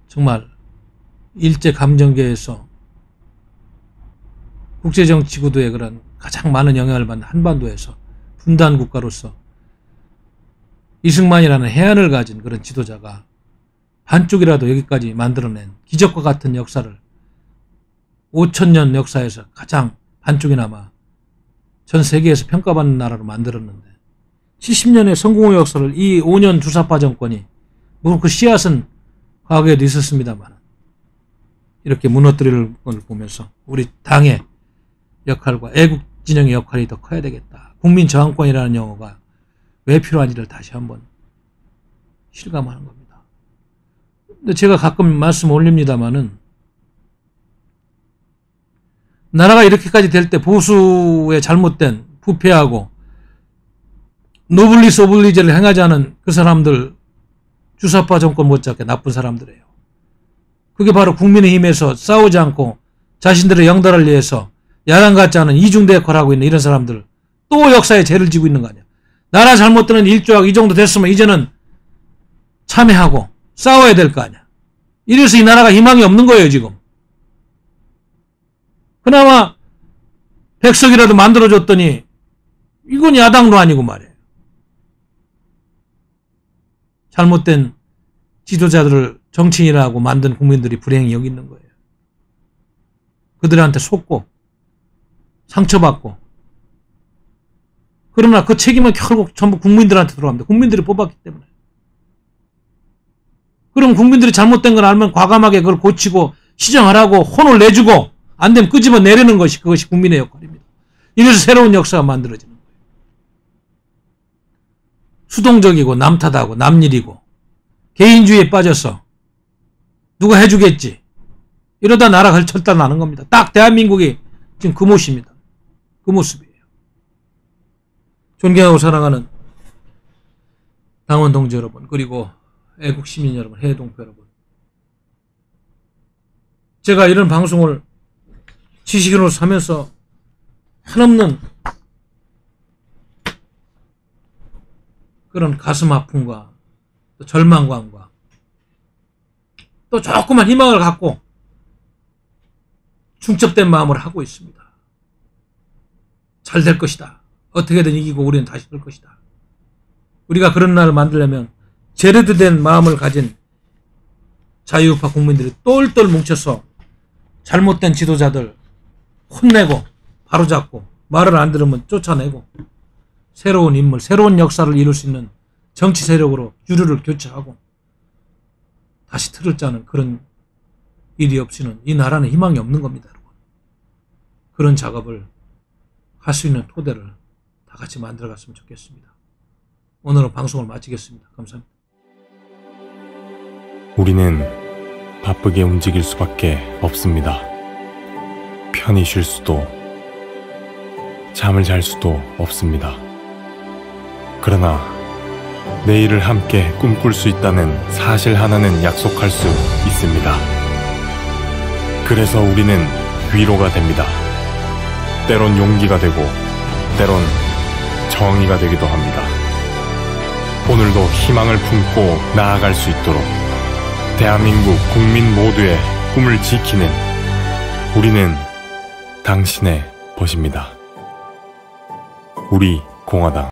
정말 일제감정계에서 국제정치구도에 그런 가장 많은 영향을 받는 한반도에서 분단 국가로서 이승만이라는 해안을 가진 그런 지도자가 반쪽이라도 여기까지 만들어낸 기적과 같은 역사를 5,000년 역사에서 가장 반쪽이나마 전 세계에서 평가받는 나라로 만들었는데 70년의 성공의 역사를 이 5년 주사파 정권이, 물론 그 씨앗은 과거에도 있었습니다만 이렇게 무너뜨리는 걸 보면서 우리 당의 역할과 애국 진영의 역할이 더 커야 되겠다. 국민 저항권이라는 용어가 왜 필요한지를 다시 한번 실감하는 겁니다. 근데 제가 가끔 말씀 올립니다마는 나라가 이렇게까지 될 때 보수의 잘못된 부패하고 노블리스 오블리제를 행하지 않은 그 사람들, 주사파 정권 못지않게 나쁜 사람들이에요. 그게 바로 국민의힘에서 싸우지 않고 자신들의 영달을 위해서 야당 같지 않은 이중대 역할을 하고 있는 이런 사람들, 또 역사에 죄를 지고 있는 거 아니야. 나라 잘못되는 일조하고 이 정도 됐으면 이제는 참회하고 싸워야 될 거 아니야. 이래서 이 나라가 희망이 없는 거예요, 지금. 그나마 백석이라도 만들어줬더니 이건 야당도 아니고 말이에요. 잘못된 지도자들을 정치인이라고 만든 국민들이 불행히 여기 있는 거예요. 그들한테 속고 상처받고, 그러나 그 책임은 결국 전부 국민들한테 들어갑니다. 국민들이 뽑았기 때문에. 그럼 국민들이 잘못된 걸 알면 과감하게 그걸 고치고 시정하라고 혼을 내주고 안 되면 끄집어 내리는 것이, 그것이 국민의 역할입니다. 이래서 새로운 역사가 만들어지는 거예요. 수동적이고 남 탓하고 남일이고 개인주의에 빠져서 누가 해주겠지, 이러다 나라 걸쳤다 나는 겁니다. 딱 대한민국이 지금 그 모습입니다. 그 모습이에요. 존경하고 사랑하는 당원 동지 여러분, 그리고 애국 시민 여러분, 해외 동포 여러분, 제가 이런 방송을 지식인으로서 하면서 한없는 그런 가슴 아픔과 또 절망감과 또 조그만 희망을 갖고 중첩된 마음을 하고 있습니다. 잘 될 것이다. 어떻게든 이기고 우리는 다시 될 것이다. 우리가 그런 날을 만들려면 제르드된 마음을 가진 자유우파 국민들이 똘똘 뭉쳐서 잘못된 지도자들 혼내고 바로잡고 말을 안 들으면 쫓아내고 새로운 인물, 새로운 역사를 이룰 수 있는 정치 세력으로 유류를 교체하고 다시 틀을 짜는 그런 일이 없이는 이 나라는 희망이 없는 겁니다, 여러분. 그런 작업을 할 수 있는 토대를 다 같이 만들어 갔으면 좋겠습니다. 오늘은 방송을 마치겠습니다. 감사합니다. 우리는 바쁘게 움직일 수밖에 없습니다. 편히 쉴 수도, 잠을 잘 수도 없습니다. 그러나 내일을 함께 꿈꿀 수 있다는 사실 하나는 약속할 수 있습니다. 그래서 우리는 위로가 됩니다. 때론 용기가 되고 때론 정의가 되기도 합니다. 오늘도 희망을 품고 나아갈 수 있도록 대한민국 국민 모두의 꿈을 지키는 우리는 당신의 벗입니다. 우리 공화당.